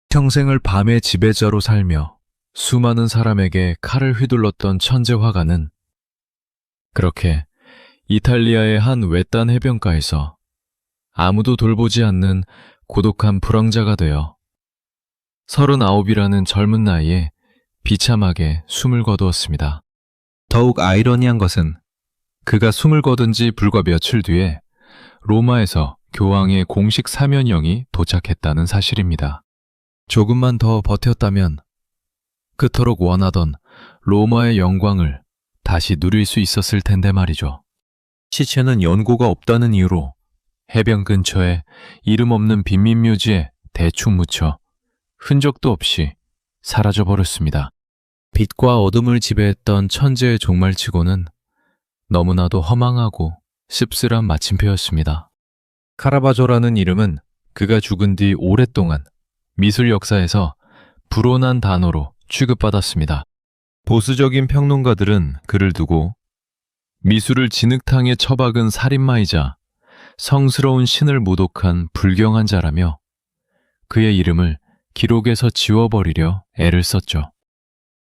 평생을 밤의 지배자로 살며 수많은 사람에게 칼을 휘둘렀던 천재 화가는 그렇게 이탈리아의 한 외딴 해변가에서 아무도 돌보지 않는 고독한 불황자가 되어 39이라는 젊은 나이에 비참하게 숨을 거두었습니다. 더욱 아이러니한 것은 그가 숨을 거둔 지 불과 며칠 뒤에 로마에서 교황의 공식 사면령이 도착했다는 사실입니다. 조금만 더 버텼다면 그토록 원하던 로마의 영광을 다시 누릴 수 있었을 텐데 말이죠. 시체는 연고가 없다는 이유로 해변 근처에 이름 없는 빈민묘지에 대충 묻혀 흔적도 없이 사라져버렸습니다. 빛과 어둠을 지배했던 천재의 종말치고는 너무나도 허망하고 씁쓸한 마침표였습니다. 카라바조라는 이름은 그가 죽은 뒤 오랫동안 미술 역사에서 불온한 단어로 취급받았습니다. 보수적인 평론가들은 그를 두고 미술을 진흙탕에 처박은 살인마이자 성스러운 신을 모독한 불경한 자라며 그의 이름을 기록에서 지워버리려 애를 썼죠.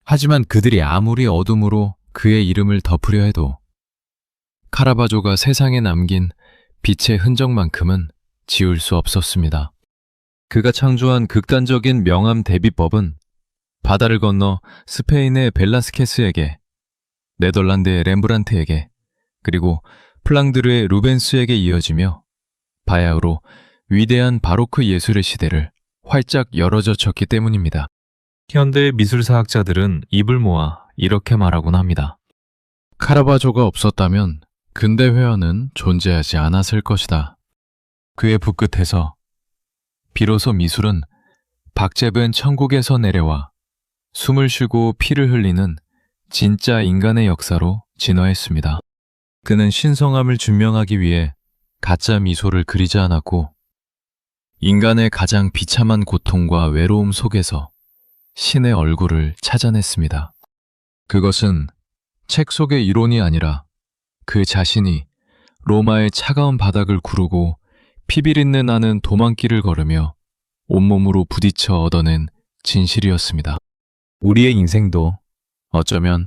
하지만 그들이 아무리 어둠으로 그의 이름을 덮으려 해도 카라바조가 세상에 남긴 빛의 흔적만큼은 지울 수 없었습니다. 그가 창조한 극단적인 명암 대비법은 바다를 건너 스페인의 벨라스케스에게, 네덜란드의 렘브란트에게, 그리고 플랑드르의 루벤스에게 이어지며 바야흐로 위대한 바로크 예술의 시대를 활짝 열어젖혔기 때문입니다. 현대 미술사학자들은 입을 모아 이렇게 말하곤 합니다. 카라바조가 없었다면 근대 회화는 존재하지 않았을 것이다. 그의 붓끝에서 비로소 미술은 박제된 천국에서 내려와 숨을 쉬고 피를 흘리는 진짜 인간의 역사로 진화했습니다. 그는 신성함을 증명하기 위해 가짜 미소를 그리지 않았고 인간의 가장 비참한 고통과 외로움 속에서 신의 얼굴을 찾아냈습니다. 그것은 책 속의 이론이 아니라 그 자신이 로마의 차가운 바닥을 구르고 피비린내 나는 도망길을 걸으며 온몸으로 부딪혀 얻어낸 진실이었습니다. 우리의 인생도 어쩌면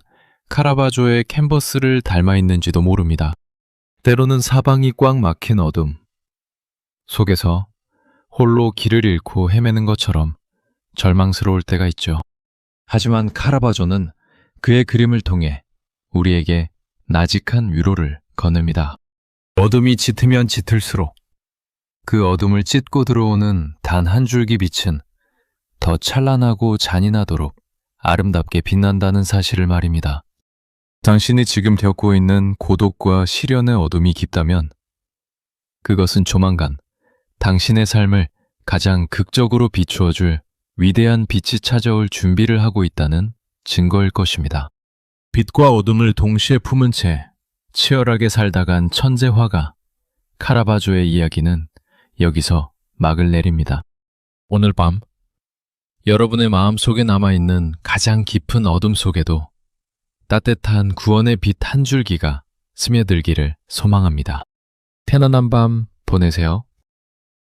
카라바조의 캔버스를 닮아 있는지도 모릅니다. 때로는 사방이 꽉 막힌 어둠 속에서 홀로 길을 잃고 헤매는 것처럼 절망스러울 때가 있죠. 하지만 카라바조는 그의 그림을 통해 우리에게 나직한 위로를 거늡니다. 어둠이 짙으면 짙을수록 그 어둠을 찢고 들어오는 단 한 줄기 빛은 더 찬란하고 잔인하도록 아름답게 빛난다는 사실을 말입니다. 당신이 지금 겪고 있는 고독과 시련의 어둠이 깊다면 그것은 조만간 당신의 삶을 가장 극적으로 비추어줄 위대한 빛이 찾아올 준비를 하고 있다는 증거일 것입니다. 빛과 어둠을 동시에 품은 채 치열하게 살다간 천재 화가 카라바조의 이야기는 여기서 막을 내립니다. 오늘 밤 여러분의 마음속에 남아있는 가장 깊은 어둠 속에도 따뜻한 구원의 빛 한 줄기가 스며들기를 소망합니다. 편안한 밤 보내세요.